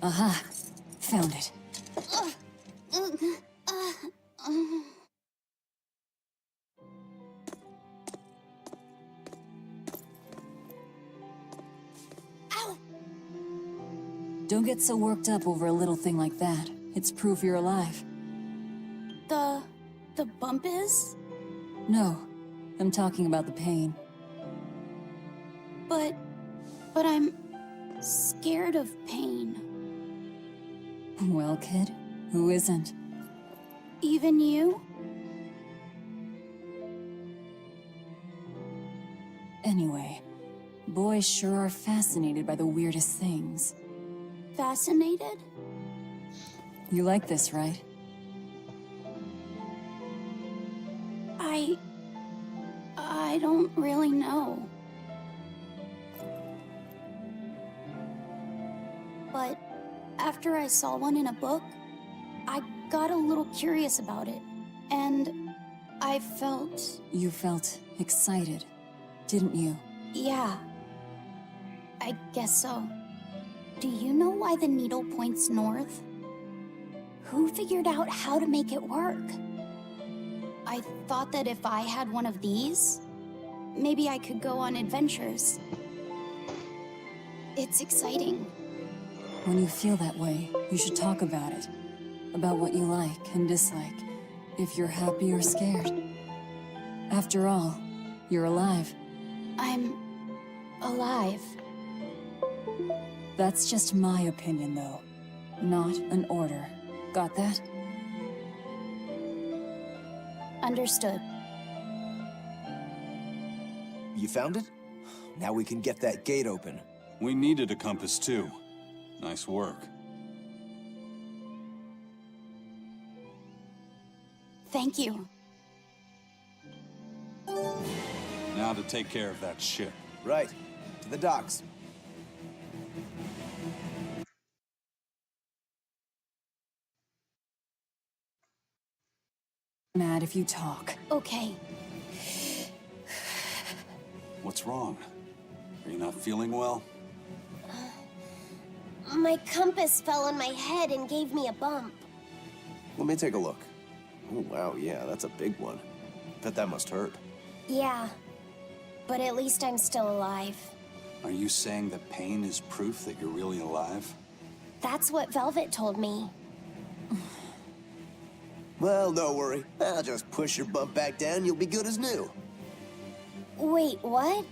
Aha! Found it. Ow! Don't get so worked up over a little thing like that. It's proof you're alive. The bump is? No, I'm talking about the pain. But I'm scared of pain. Well, kid, who isn't? Even you? Anyway, boys sure are fascinated by the weirdest things. Fascinated? You like this, right? I don't really know. But after I saw one in a book, I got a little curious about it. And I felt... You felt excited, didn't you? yeah. I guess so. Do you know why the needle points north? Who figured out how to make it work? I thought that if I had one of these, maybe I could go on adventures. It's exciting. When you feel that way, you should talk about it. About what you like and dislike. If you're happy or scared. After all, you're alive. I'm alive. That's just my opinion, though. Not an order. Got that? Understood. You found it? Now we can get that gate open. We needed a compass too. Nice work. Thank you. Now to take care of that ship. Right. To the docks. Mad if you talk. Okay. What's wrong? Are you not feeling well? My compass fell on my head and gave me a bump. Let me take a look. Oh, wow, yeah, that's a big one. Bet that must hurt. Yeah, but at least I'm still alive. Are you saying that pain is proof that you're really alive? That's what Velvet told me. Well, don't worry. I'll just push your bump back down, you'll be good as new. Wait, what?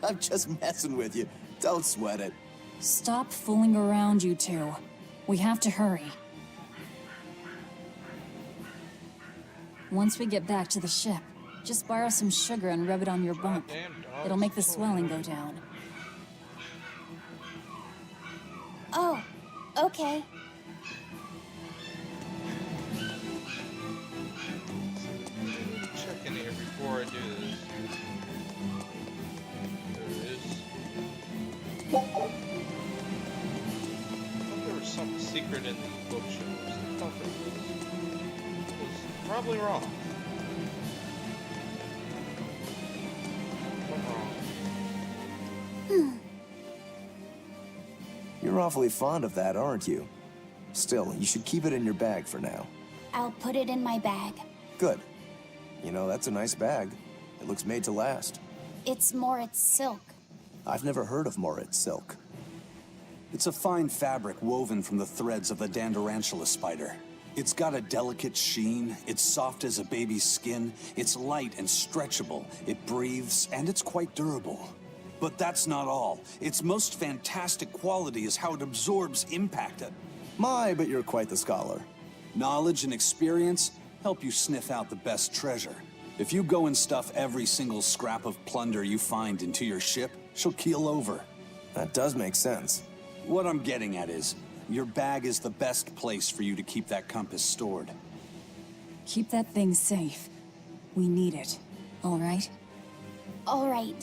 I'm just messing with you. Don't sweat it. Stop fooling around, you two. We have to hurry. Once we get back to the ship, just borrow some sugar and rub it on your bump. Goddamn dogs. It'll make the swelling go down. Oh, okay. before I do this. There it is. I thought there was something secret in these bookshelves. I thought there was. I was probably wrong. I'm wrong. You're awfully fond of that, aren't you? Still, you should keep it in your bag for now. I'll put it in my bag. Good. You know, that's a nice bag. It looks made to last. It's Moritz silk. I've never heard of Moritz silk. It's a fine fabric woven from the threads of the Dandarantula spider. It's got a delicate sheen, it's soft as a baby's skin, it's light and stretchable, it breathes, and it's quite durable. But that's not all. Its most fantastic quality is how it absorbs impact. My, but you're quite the scholar. Knowledge and experience help you sniff out the best treasure. If you go and stuff every single scrap of plunder you find into your ship, she'll keel over. That does make sense. What I'm getting at is, your bag is the best place for you to keep that compass stored. Keep that thing safe. We need it. All right? All right.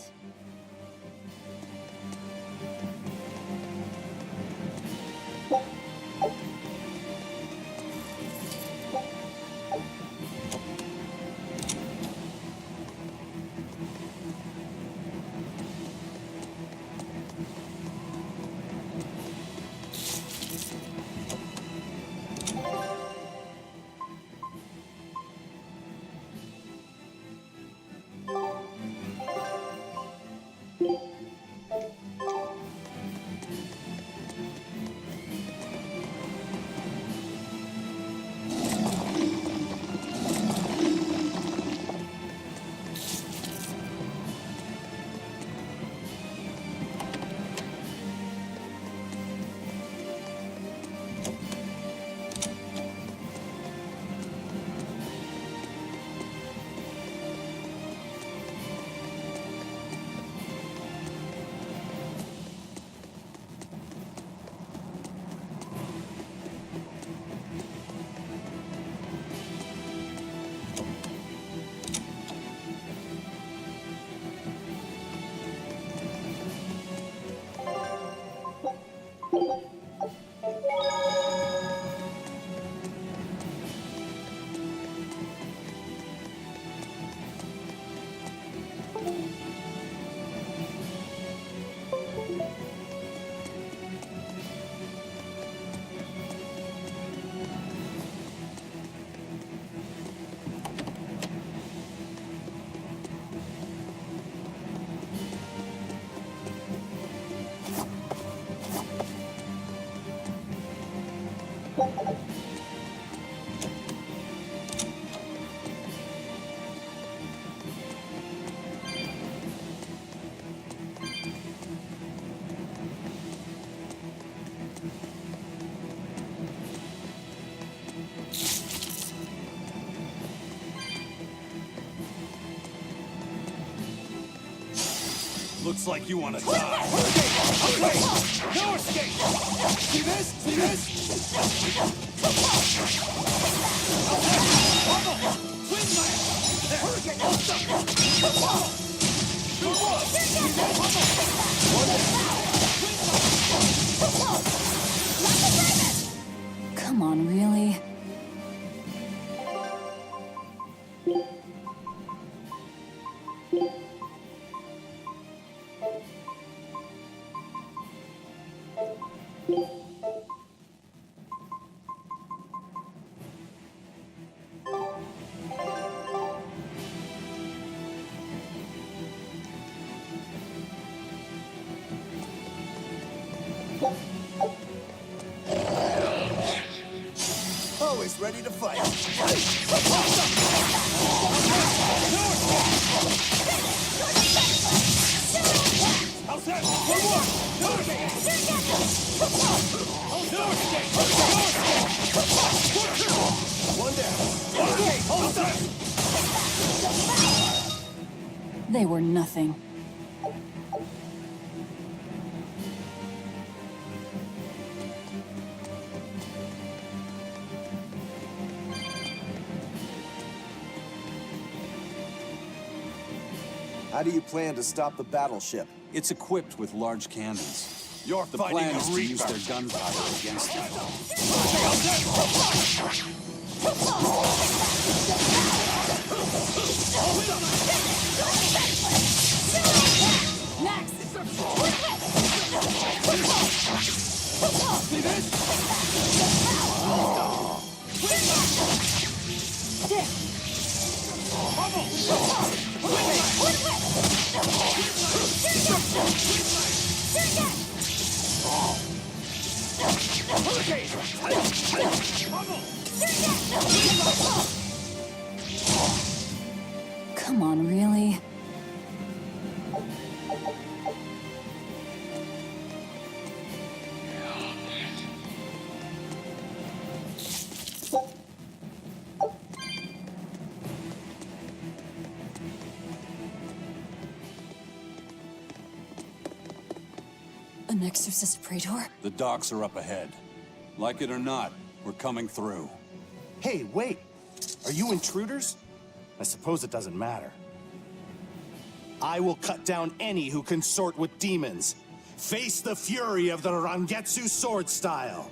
Looks like you want to die. Okay! No escape! See this? See this? Twin blast! There! Hurricane! Good one! See this? Come on, really? Always ready to fight. How's that? One more! No escape! No escape! One down. Okay, hold that! They were nothing. How do you plan to stop the battleship? It's equipped with large cannons. You're The fighting plan a is to use Reaper. their gunpowder against it. Max! See this? Come on, really? An exorcist praetor? The docks are up ahead. Like it or not, we're coming through. Hey, wait! Are you intruders? I suppose it doesn't matter. I will cut down any who consort with demons. Face the fury of the Rangetsu sword style.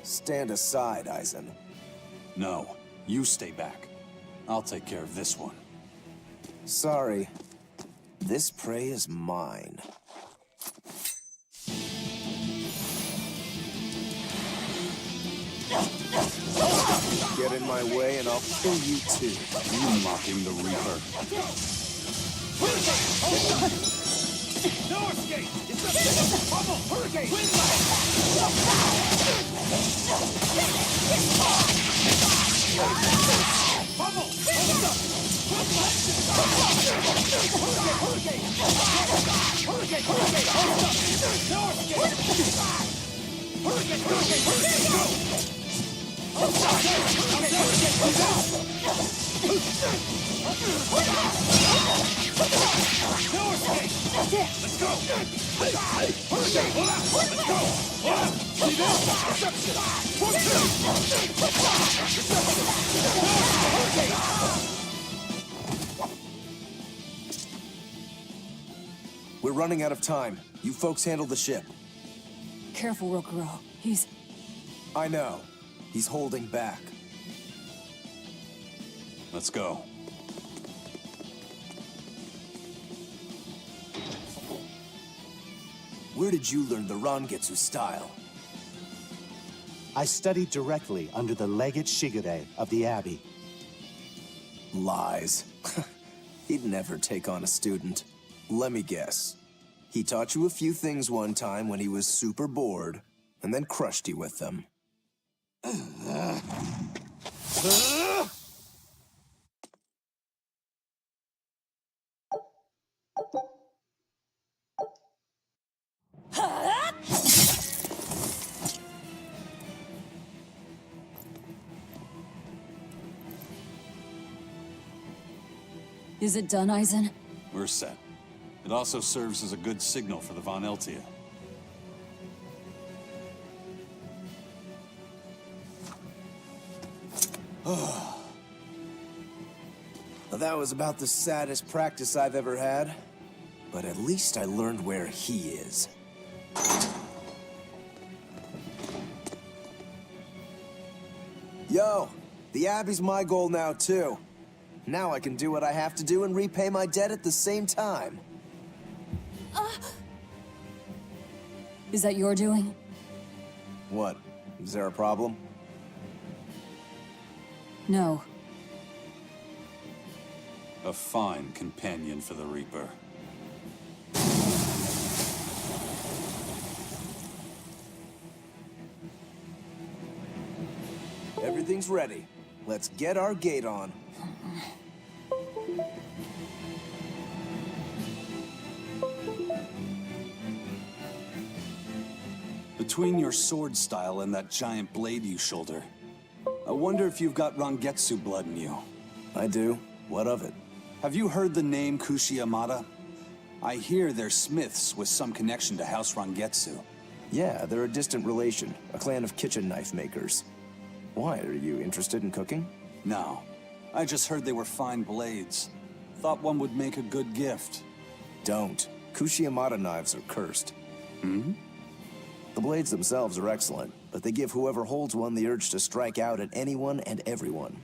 Stand aside, Aizen. No, you stay back. I'll take care of this one. Sorry. This prey is mine. Get in my way and I'll kill you too. You mocking the Reaper. No escape! It's a bubble! Hurricane! Wind bubble! Hold up! Hurricane! Hurricane! Hurricane! Hold up! No escape! Hurricane! Hurricane! Hurricane! Go! Hold up! Hurricane! No escape! Let's go! Hurricane! Hold up! Let's go! Hold up! See this? Reception! 1, 2! Reception! Hurricane! We're running out of time. You folks handle the ship. Careful, Rokuro. He's... I know. He's holding back. Let's go. Where did you learn the Rangetsu style? I studied directly under the Legate Shigure of the Abbey. Lies. He'd never take on a student. Let me guess. He taught you a few things one time when he was super bored, and then crushed you with them. Is it done, Aizen? We're set. It also serves as a good signal for the Von Eltia. Well, that was about the saddest practice I've ever had. But at least I learned where he is. Yo, the Abbey's my goal now, too. Now I can do what I have to do and repay my debt at the same time. Is that your doing? What? Is there a problem? No. A fine companion for the Reaper. Everything's ready. Let's get our gate on. Between your sword style and that giant blade you shoulder, I wonder if you've got Rangetsu blood in you. I do. What of it? Have you heard the name Kushiyamada? I hear they're smiths with some connection to House Rangetsu. Yeah, they're a distant relation, a clan of kitchen knife makers. Why, are you interested in cooking? No, I just heard they were fine blades. Thought one would make a good gift. Don't. Kushiyamada knives are cursed. Hmm? The blades themselves are excellent, but they give whoever holds one the urge to strike out at anyone and everyone.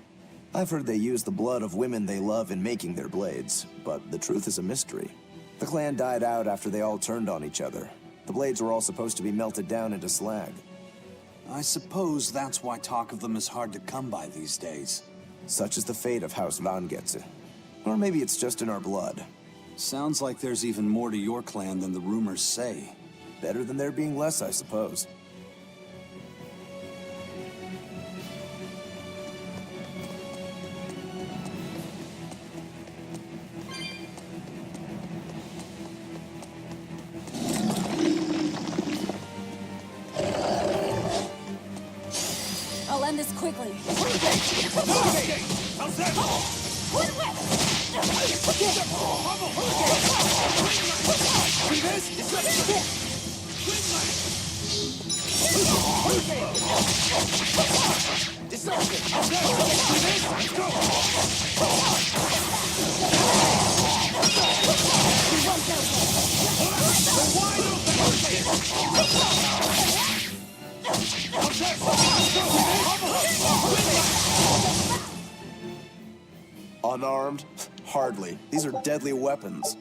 I've heard they use the blood of women they love in making their blades, but the truth is a mystery. The clan died out after they all turned on each other. The blades were all supposed to be melted down into slag. I suppose that's why talk of them is hard to come by these days. Such is the fate of House Rangetsu. Or maybe it's just in our blood. Sounds like there's even more to your clan than the rumors say. Better than there being less, I suppose. I'll end this quickly. How's that? See this? It's Unarmed? Hardly. These are deadly weapons.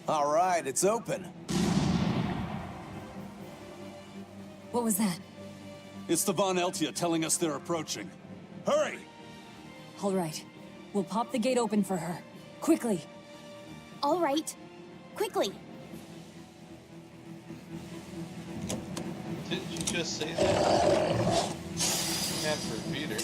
All right, it's open. What was that? It's the Von Eltia telling us they're approaching. Hurry! All right. We'll pop the gate open for her. Quickly. All right. Quickly. Didn't you just say that? Can't repeat her.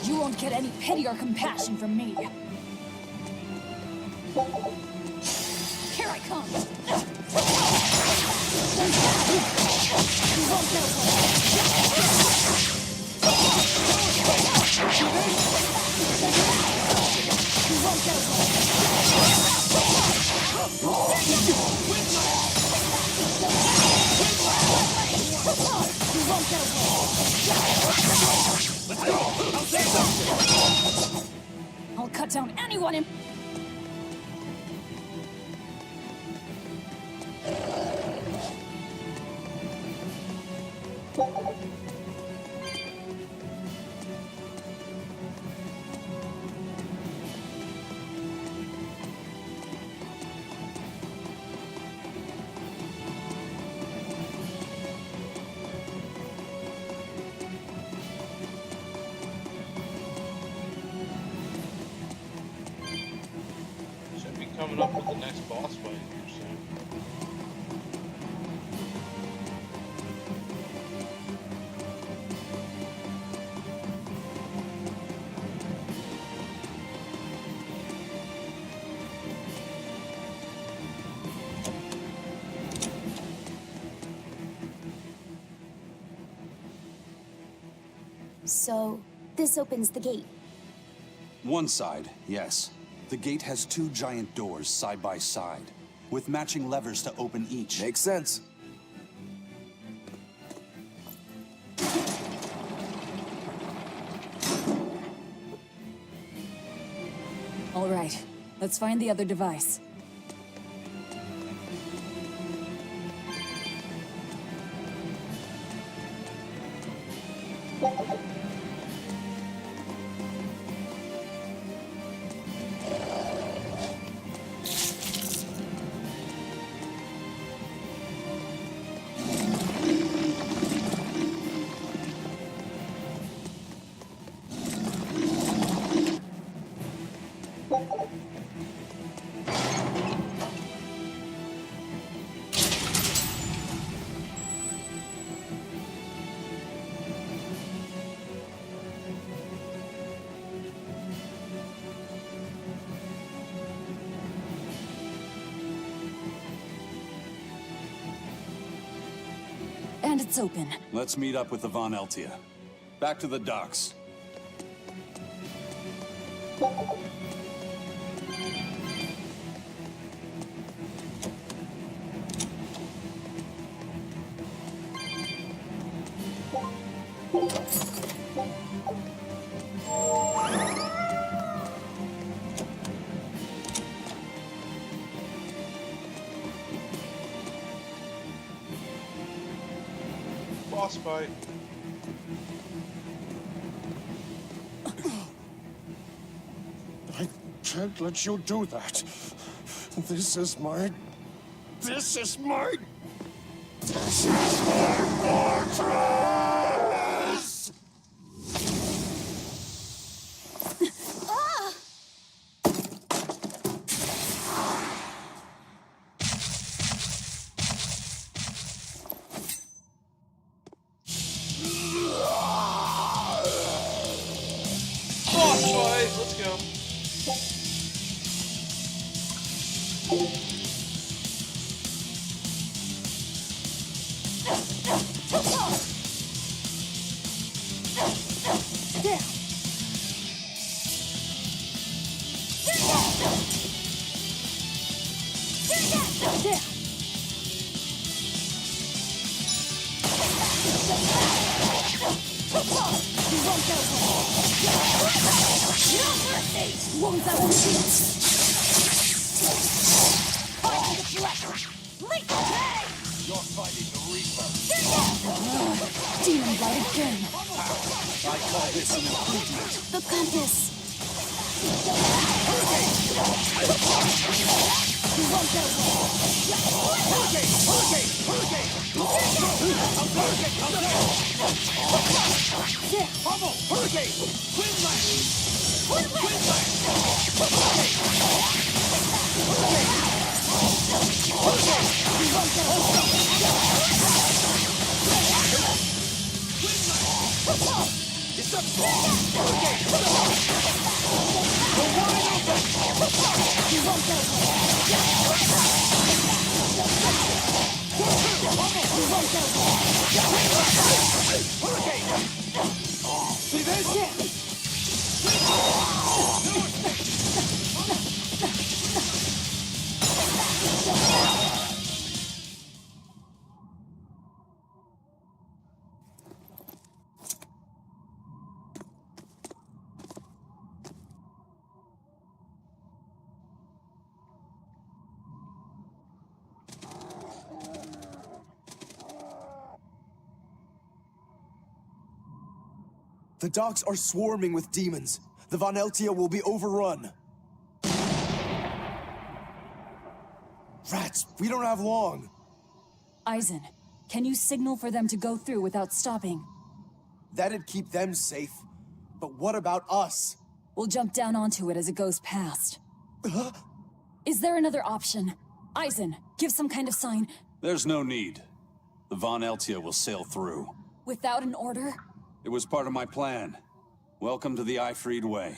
You won't get any pity or compassion from me. Here I come. You won't get I'll cut down anyone in... Should be coming up with the next boss fight here soon. So, this opens the gate. One side, yes. The gate has two giant doors side by side, with matching levers to open each. Makes sense. All right, let's find the other device. And it's open. Let's meet up with the Von Eltia. Back to the docks. Boss fight. I can't let you do that. This is my... This is my... This is my fortress! Boss fight. Let's go. You're fighting the Reaper. Demon Blight again. I call this an improvement. The compass. See this? The docks are swarming with demons. The Von Eltia will be overrun. Rats, we don't have long. Eisen, can you signal for them to go through without stopping? That'd keep them safe. But what about us? We'll jump down onto it as it goes past. Is there another option? Eisen, give some kind of sign. There's no need. The Von Eltia will sail through. Without an order? It was part of my plan. Welcome to the Ifried Way.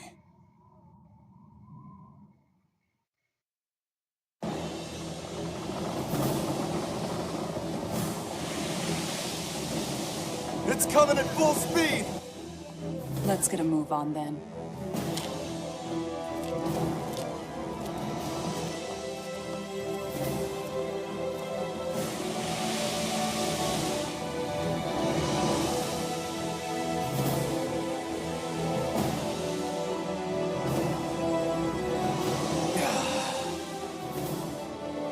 It's coming at full speed! Let's get a move on then.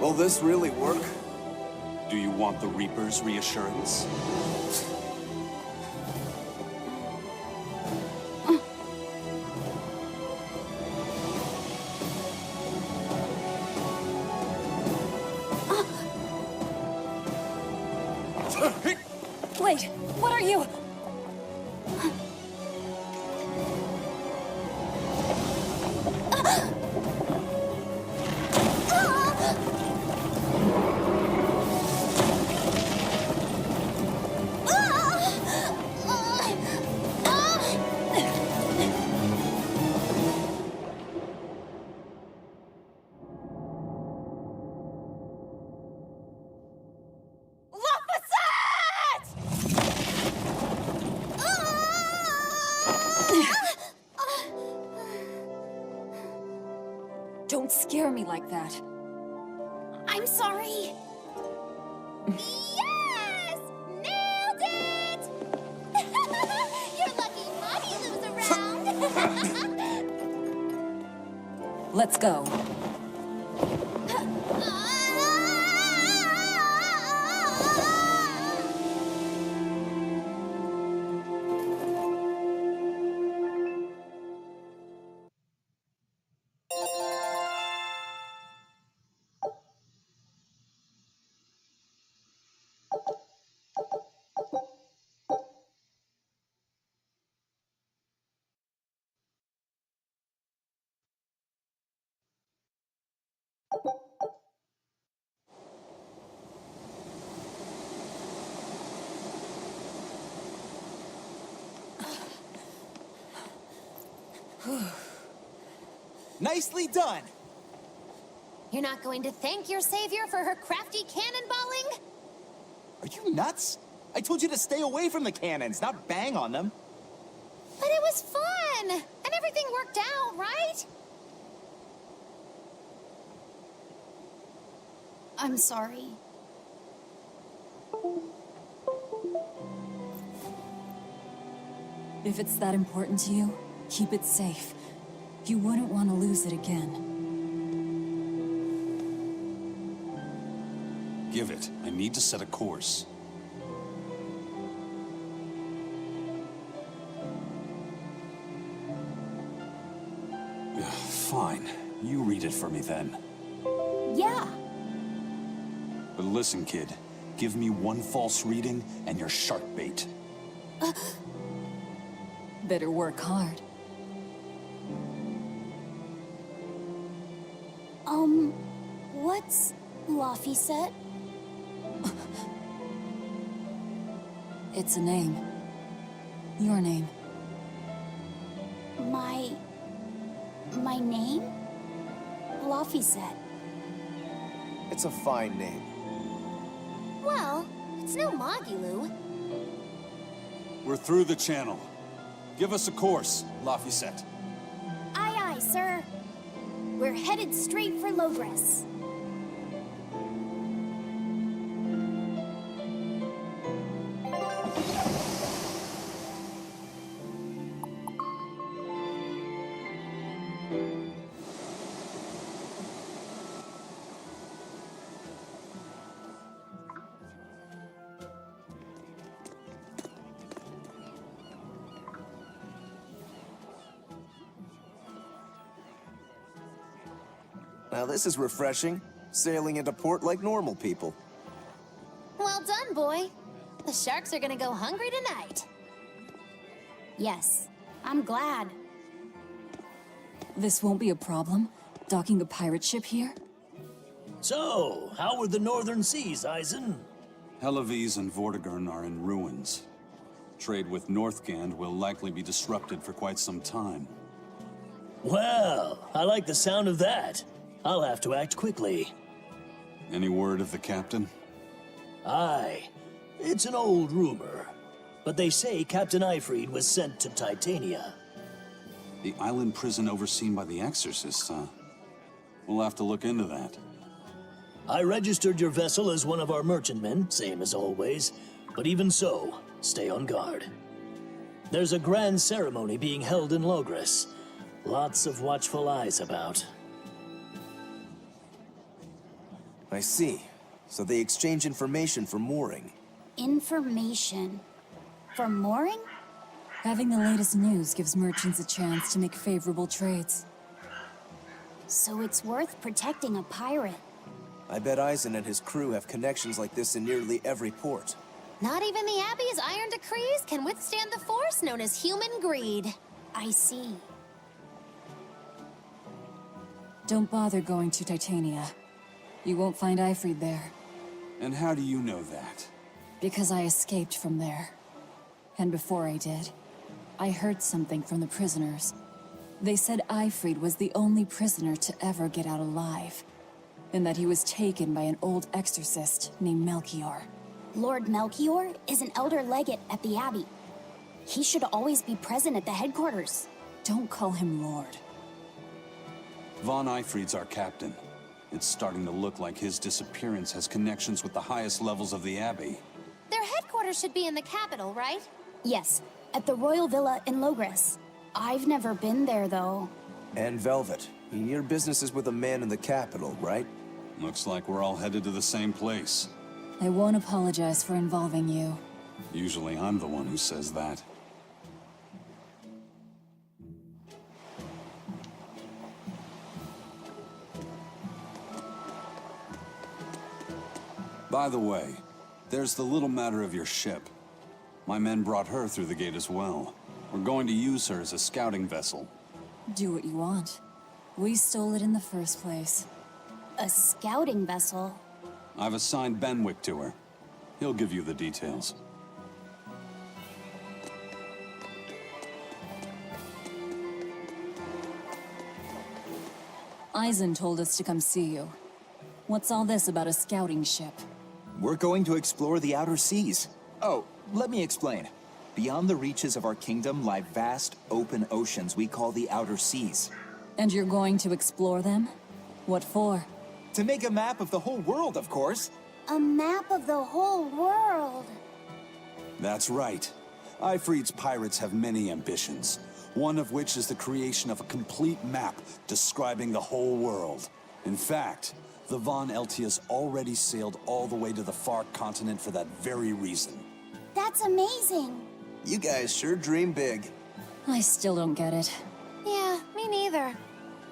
Will this really work? Do you want the Reaper's reassurance? Wait, what are you? Don't scare me like that. I'm sorry. Yes! Nailed it! You're lucky Mommy Lou's around. Let's go. Nicely done! You're not going to thank your savior for her crafty cannonballing? Are you nuts? I told you to stay away from the cannons, not bang on them. But it was fun! And everything worked out, right? I'm sorry. If it's that important to you, keep it safe. You wouldn't want to lose it again. Give it. I need to set a course. Fine. You read it for me then. Yeah. But listen, kid. Give me one false reading and you're shark bait. Better work hard. What's Laphicet? It's a name. Your name. My name? Laphicet. It's a fine name. Well, it's no Magilou. We're through the channel. Give us a course, Laphicet. Aye, aye, sir. We're headed straight for Logres. Now this is refreshing. Sailing into port like normal people. Well done, boy. The sharks are gonna go hungry tonight. Yes, I'm glad. This won't be a problem, docking a pirate ship here? So, how were the northern seas, Eisen? Helavis and Vortigern are in ruins. Trade with Northgand will likely be disrupted for quite some time. Well, I like the sound of that. I'll have to act quickly. Any word of the captain? Aye. It's an old rumor. But they say Captain Ifrid was sent to Titania. The island prison overseen by the exorcists, huh? We'll have to look into that. I registered your vessel as one of our merchantmen, same as always. But even so, stay on guard. There's a grand ceremony being held in Logres. Lots of watchful eyes about. I see. So they exchange information for mooring. Information. For mooring? Having the latest news gives merchants a chance to make favorable trades. So it's worth protecting a pirate. I bet Eisen and his crew have connections like this in nearly every port. Not even the Abbey's iron decrees can withstand the force known as human greed. I see. Don't bother going to Titania. You won't find Ifrid there, And how do you know that? because I escaped from there. And before I did, I heard something from the prisoners. They said Ifrid was the only prisoner to ever get out alive, and that he was taken by an old exorcist named Melchior. Lord Melchior is an elder legate at the Abbey. He should always be present at the headquarters. Don't call him Lord. Von Ifrid's our captain. It's starting to look like his disappearance has connections with the highest levels of the Abbey. Their headquarters should be in the capital, right? Yes, at the Royal Villa in Logres. I've never been there, though. And Velvet, your business is with a man in the capital, right? Looks like we're all headed to the same place. I won't apologize for involving you. Usually I'm the one who says that. By the way, there's the little matter of your ship. My men brought her through the gate as well. We're going to use her as a scouting vessel. Do what you want. We stole it in the first place. A scouting vessel? I've assigned Benwick to her. He'll give you the details. Eisen told us to come see you. What's all this about a scouting ship? We're going to explore the outer seas. Oh, let me explain. Beyond the reaches of our kingdom lie vast, open oceans we call the outer seas. And you're going to explore them? What for? To make a map of the whole world, of course. A map of the whole world. That's right. Ifrid's pirates have many ambitions, one of which is the creation of a complete map describing the whole world. In fact, the Von Eltias already sailed all the way to the far continent for that very reason. That's amazing. You guys sure dream big. I still don't get it. Yeah, me neither.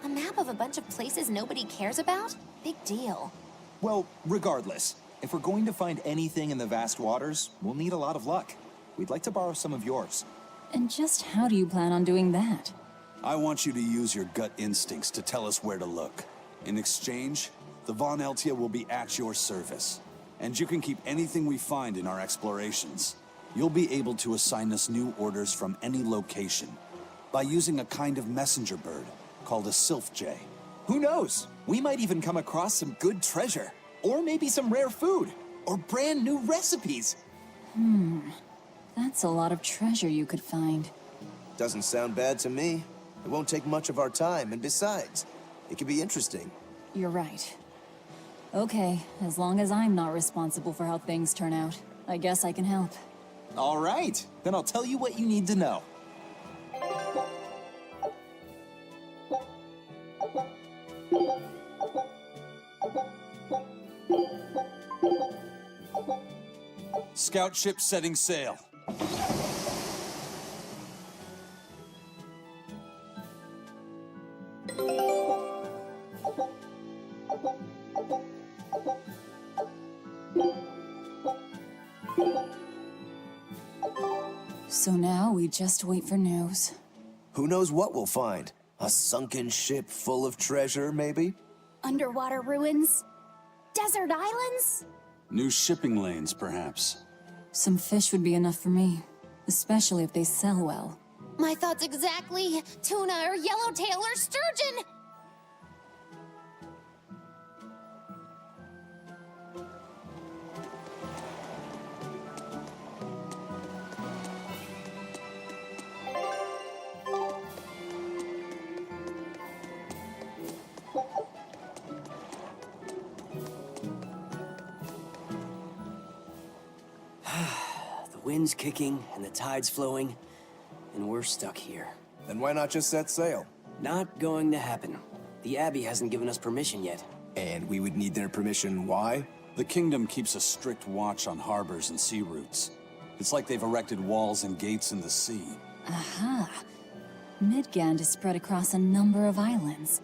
A map of a bunch of places nobody cares about? Big deal. Well, regardless, if we're going to find anything in the vast waters, we'll need a lot of luck. We'd like to borrow some of yours. And just how do you plan on doing that? I want you to use your gut instincts to tell us where to look. In exchange, the Von Eltia will be at your service. And you can keep anything we find in our explorations. You'll be able to assign us new orders from any location by using a kind of messenger bird called a sylph jay. Who knows? We might even come across some good treasure. Or maybe some rare food. Or brand new recipes. That's a lot of treasure you could find. Doesn't sound bad to me. It won't take much of our time, and besides, it could be interesting. You're right. Okay, as long as I'm not responsible for how things turn out, I guess I can help. All right, then I'll tell you what you need to know. Scout ship setting sail. So now we just wait for news. Who knows what we'll find? A sunken ship full of treasure, maybe? Underwater ruins? Desert islands? New shipping lanes, perhaps. Some fish would be enough for me, especially if they sell well. My thoughts exactly. Tuna or yellowtail or sturgeon. The wind's kicking and the tide's flowing, and we're stuck here. Then why not just set sail? Not going to happen. The Abbey hasn't given us permission yet. And we would need their permission, why? The kingdom keeps a strict watch on harbors and sea routes. It's like they've erected walls and gates in the sea. Aha. Midgand is spread across a number of islands.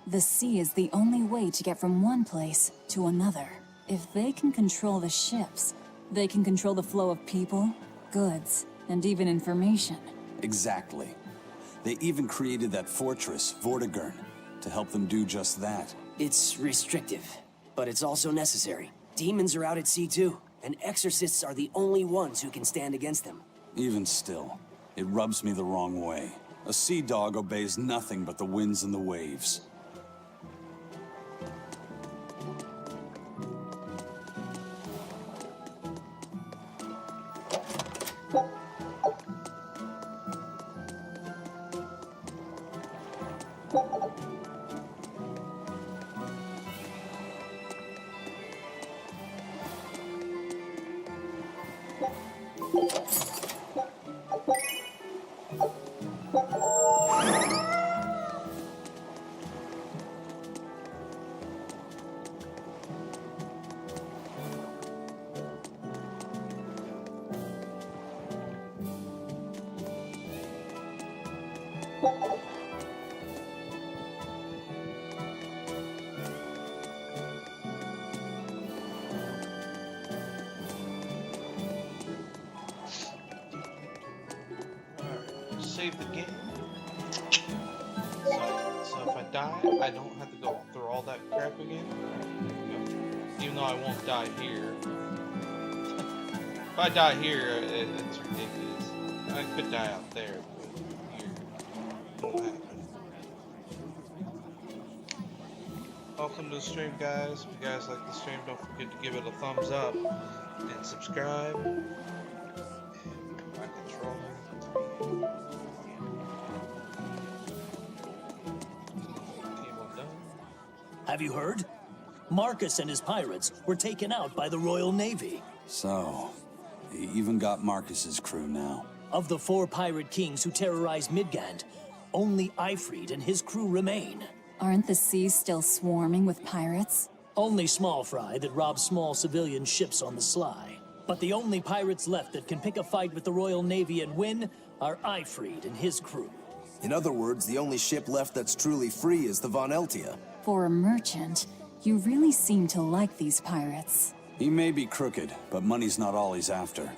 The sea is the only way to get from one place to another. If they can control the ships, they can control the flow of people, goods, and even information. Exactly. They even created that fortress, Vortigern, to help them do just that. It's restrictive, but it's also necessary. Demons are out at sea too, and exorcists are the only ones who can stand against them. Even still, it rubs me the wrong way. A sea dog obeys nothing but the winds and the waves. Save the game. So if I die, I don't have to go through all that crap again. There we go. Even though I won't die here. If I die here, it's ridiculous. I could die out there, but here won't happen. Welcome to the stream, guys. If you guys like the stream, don't forget to give it a thumbs up and subscribe. My controller. Have you heard? Marcus and his pirates were taken out by the Royal Navy. So, he even got Marcus's crew now. Of the 4 pirate kings who terrorized Midgand, only Ifrid and his crew remain. Aren't the seas still swarming with pirates? Only small fry that rob small civilian ships on the sly. But the only pirates left that can pick a fight with the Royal Navy and win are Ifrid and his crew. In other words, the only ship left that's truly free is the Von Eltia. For a merchant, you really seem to like these pirates. He may be crooked, but money's not all he's after.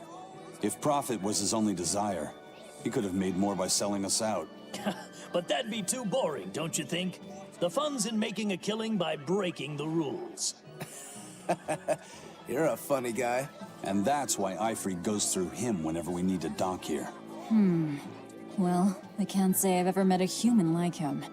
If profit was his only desire, he could have made more by selling us out. But that'd be too boring, don't you think? The fun's in making a killing by breaking the rules. You're a funny guy. And that's why Ifrid goes through him whenever we need to dock here. Well, I can't say I've ever met a human like him.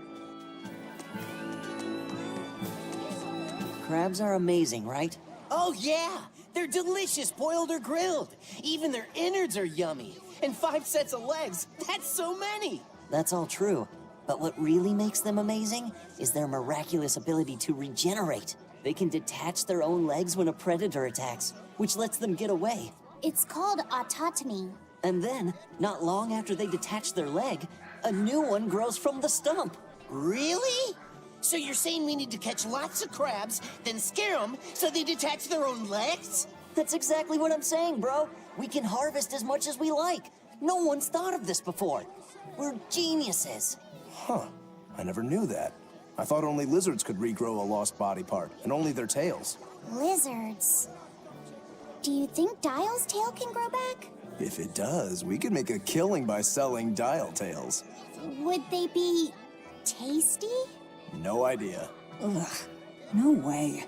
Crabs are amazing, right? Oh, yeah! They're delicious, boiled or grilled. Even their innards are yummy. And 5 sets of legs. That's so many! That's all true. But what really makes them amazing is their miraculous ability to regenerate. They can detach their own legs when a predator attacks, which lets them get away. It's called autotomy. And then, not long after they detach their leg, a new one grows from the stump. Really? So you're saying we need to catch lots of crabs, then scare them so they detach their own legs? That's exactly what I'm saying, bro. We can harvest as much as we like. No one's thought of this before. We're geniuses. Huh. I never knew that. I thought only lizards could regrow a lost body part, and only their tails. Lizards. Do you think Dial's tail can grow back? If it does, we could make a killing by selling dial tails. Would they be tasty? No idea. Ugh, no way.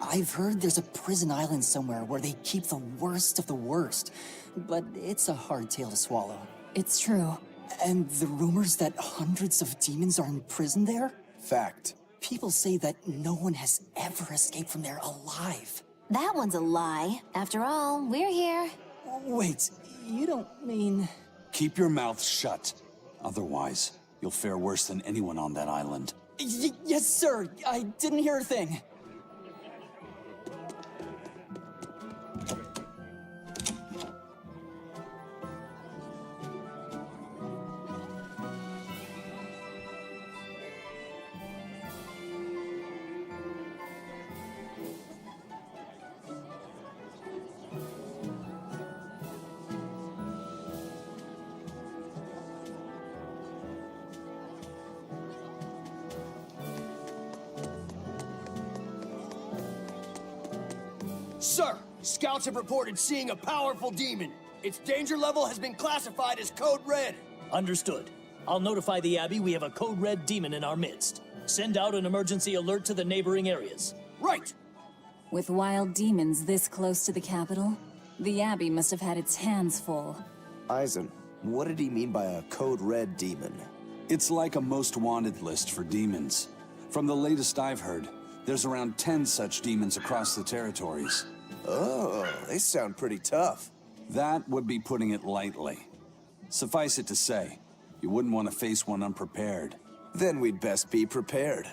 I've heard there's a prison island somewhere where they keep the worst of the worst, but it's a hard tale to swallow. It's true. And the rumors that hundreds of demons are imprisoned there? Fact. People say that no one has ever escaped from there alive. That one's a lie. After all, we're here. Wait, you don't mean... Keep your mouth shut. Otherwise, you'll fare worse than anyone on that island. Yes, sir. I didn't hear a thing. Sir, scouts have reported seeing a powerful demon. Its danger level has been classified as Code Red. Understood. I'll notify the Abbey we have a Code Red demon in our midst. Send out an emergency alert to the neighboring areas. Right! With wild demons this close to the capital, the Abbey must have had its hands full. Eisen, what did he mean by a Code Red demon? It's like a most wanted list for demons. From the latest I've heard, there's around 10 such demons across the territories. Oh, they sound pretty tough. That would be putting it lightly. Suffice it to say, you wouldn't want to face one unprepared. Then we'd best be prepared.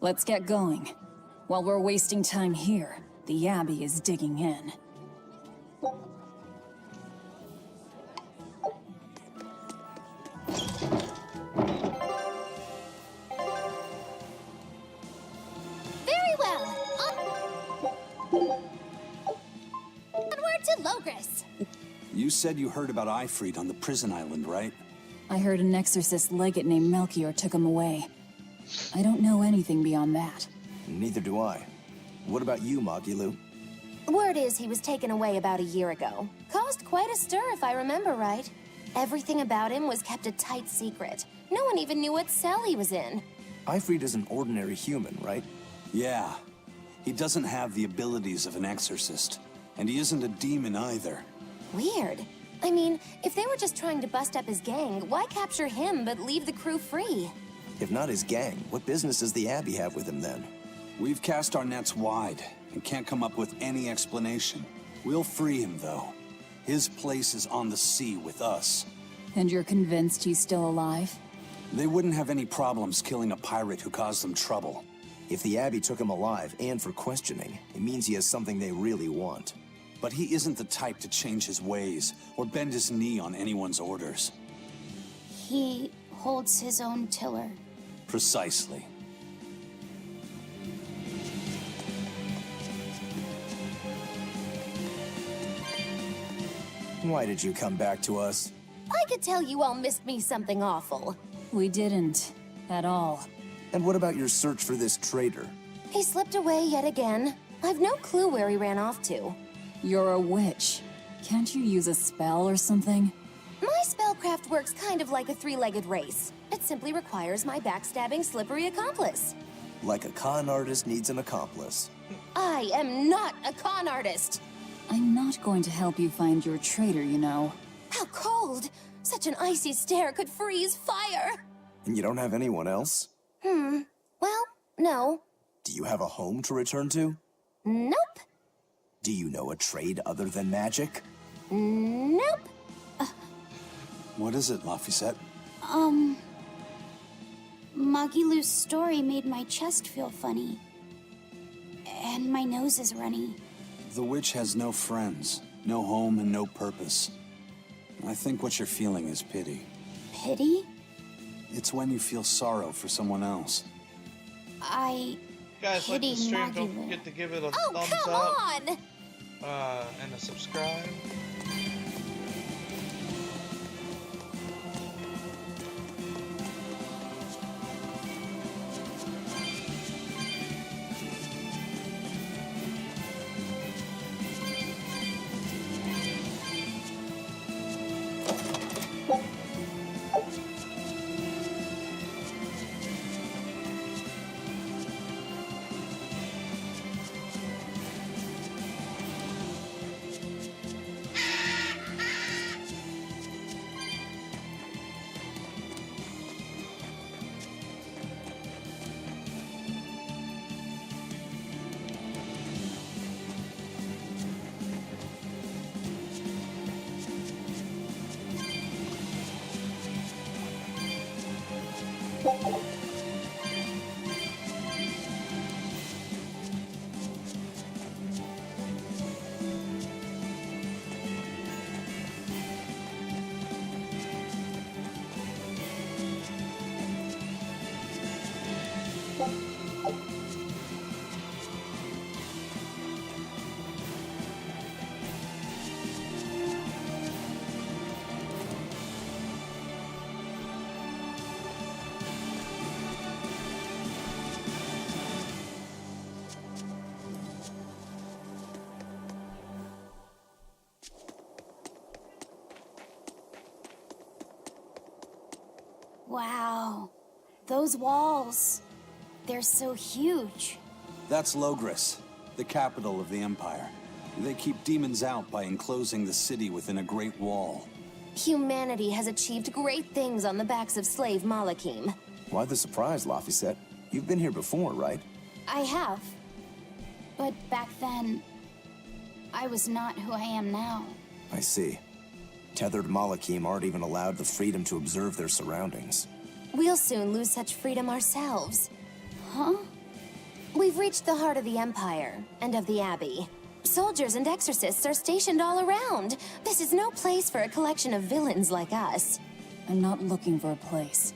Let's get going. While we're wasting time here, the Abbey is digging in. Very well. Onward to Logris. You said you heard about Ifrit on the prison island, right? I heard an exorcist legate named Melchior took him away. I don't know anything beyond that. Neither do I. What about you, Magilu? Word is he was taken away about a year ago. Caused quite a stir, if I remember right. Everything about him was kept a tight secret. No one even knew what cell he was in. Ifrit is an ordinary human, right? Yeah. He doesn't have the abilities of an exorcist. And he isn't a demon either. Weird. I mean, if they were just trying to bust up his gang, why capture him but leave the crew free? If not his gang, what business does the Abbey have with him then? We've cast our nets wide and can't come up with any explanation. We'll free him, though. His place is on the sea with us. And you're convinced he's still alive? They wouldn't have any problems killing a pirate who caused them trouble. If the Abbey took him alive and for questioning, it means he has something they really want. But he isn't the type to change his ways or bend his knee on anyone's orders. He holds his own tiller. Precisely. Why did you come back to us? I could tell you all missed me something awful. We didn't. At all. And what about your search for this traitor? He slipped away yet again. I've no clue where he ran off to. You're a witch. Can't you use a spell or something? My spellcraft works kind of like a three-legged race. It simply requires my backstabbing, slippery accomplice. Like a con artist needs an accomplice. I am not a con artist. I'm not going to help you find your traitor, you know. How cold! Such an icy stare could freeze fire! And you don't have anyone else? Well, no. Do you have a home to return to? Nope. Do you know a trade other than magic? Nope. What is it, Laphicet? Magilu's story made my chest feel funny. And my nose is runny. The witch has no friends, no home, and no purpose. I think what you're feeling is pity. Pity? It's when you feel sorrow for someone else. Guys, like the Pity stream, don't Magilu. forget to give it a Oh, thumbs come up. on! And a subscribe. Wow. Those walls. They're so huge. That's Logris, the capital of the Empire. They keep demons out by enclosing the city within a great wall. Humanity has achieved great things on the backs of slave Malakim. Why the surprise, Laphicet? You've been here before, right? I have. But back then, I was not who I am now. I see. Tethered Malakim aren't even allowed the freedom to observe their surroundings. We'll soon lose such freedom ourselves. Huh? We've reached the heart of the Empire, and of the Abbey. Soldiers and exorcists are stationed all around. This is no place for a collection of villains like us. I'm not looking for a place.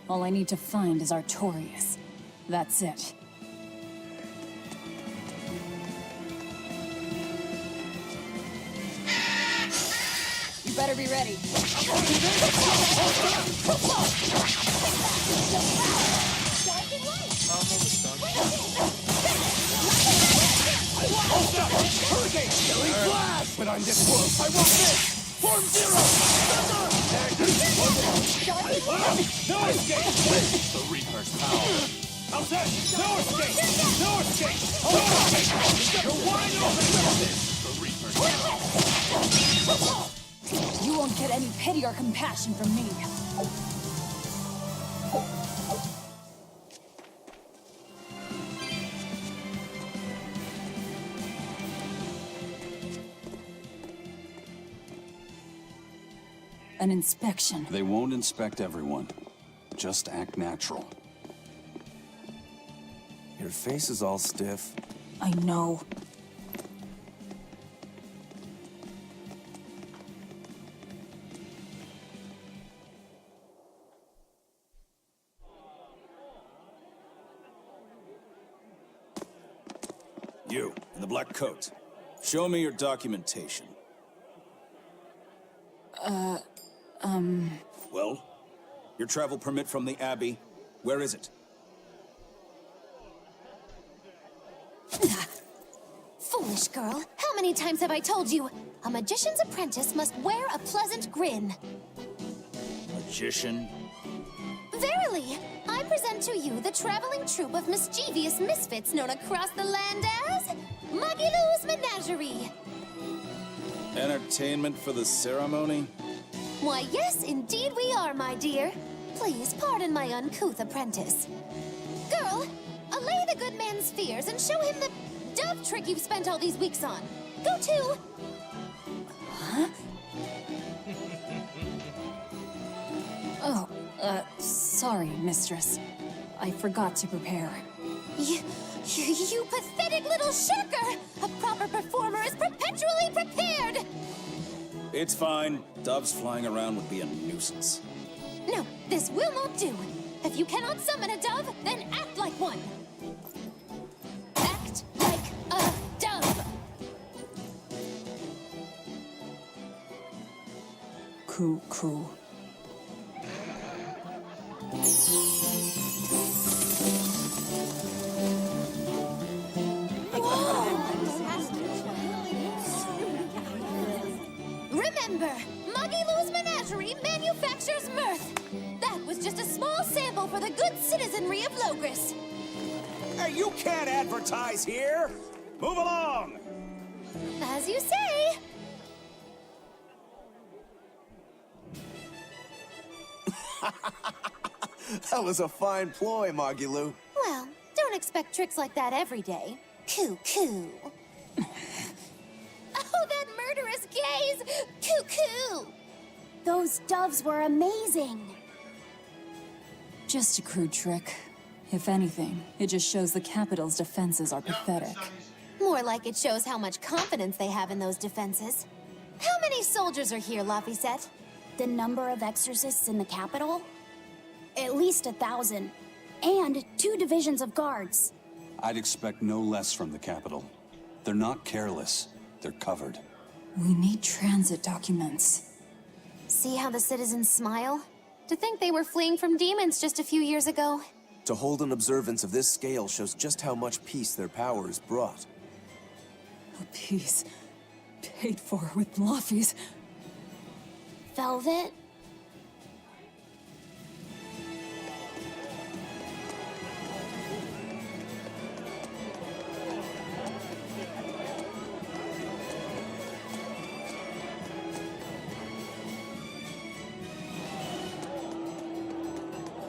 All I need to find is Artorias. That's it. You better be ready. Hurricane! Killing flash! But I'm this close. I want this! Form zero! No escape! The Reaper's power. Outside! No escape! No escape! No escape! You're wide open! The Reaper's power. You won't get any pity or compassion from me. An inspection. They won't inspect everyone. Just act natural. Your face is all stiff. I know. You, in the black coat. Show me your documentation. Well? Your travel permit from the Abbey, where is it? Foolish girl, how many times have I told you? A magician's apprentice must wear a pleasant grin. Magician? Verily, I present to you the traveling troupe of mischievous misfits known across the land as Muggy Lou's Menagerie. Entertainment for the ceremony? Why, yes, indeed we are, my dear. Please pardon my uncouth apprentice. Girl, allay the good man's fears and show him the dove trick you've spent all these weeks on. Go to... Huh? Oh, sorry, mistress. I forgot to prepare. You pathetic little shirker! A proper performer is perpetually prepared! It's fine. Doves flying around would be a nuisance. No, this will not do. If you cannot summon a dove, then act like one. Act like a dove. Cool. Remember, Muggy Lou's Menagerie manufactures mirth. That was just a small sample for the good citizenry of Logris. Hey, you can't advertise here! Move along! As you say. That was a fine ploy, Magilu. Well, don't expect tricks like that every day. Coo. Oh, that murderous gaze! Coo. Those doves were amazing. Just a crude trick. If anything, it just shows the capital's defenses are pathetic. More like it shows how much confidence they have in those defenses. How many soldiers are here, Laphicet? The number of exorcists in the capital? At least 1,000. And 2 divisions of guards. I'd expect no less from the capital. They're not careless. They're covered. We need transit documents. See how the citizens smile? To think they were fleeing from demons just a few years ago. To hold an observance of this scale shows just how much peace their power has brought. A piece paid for with Laffy's. Velvet?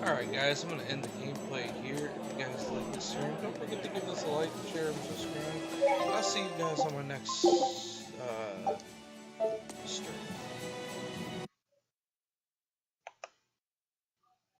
Alright guys, I'm going to end the gameplay here. If you guys like this stream, don't forget to give us a like, share, and subscribe. I'll see you guys on my next stream.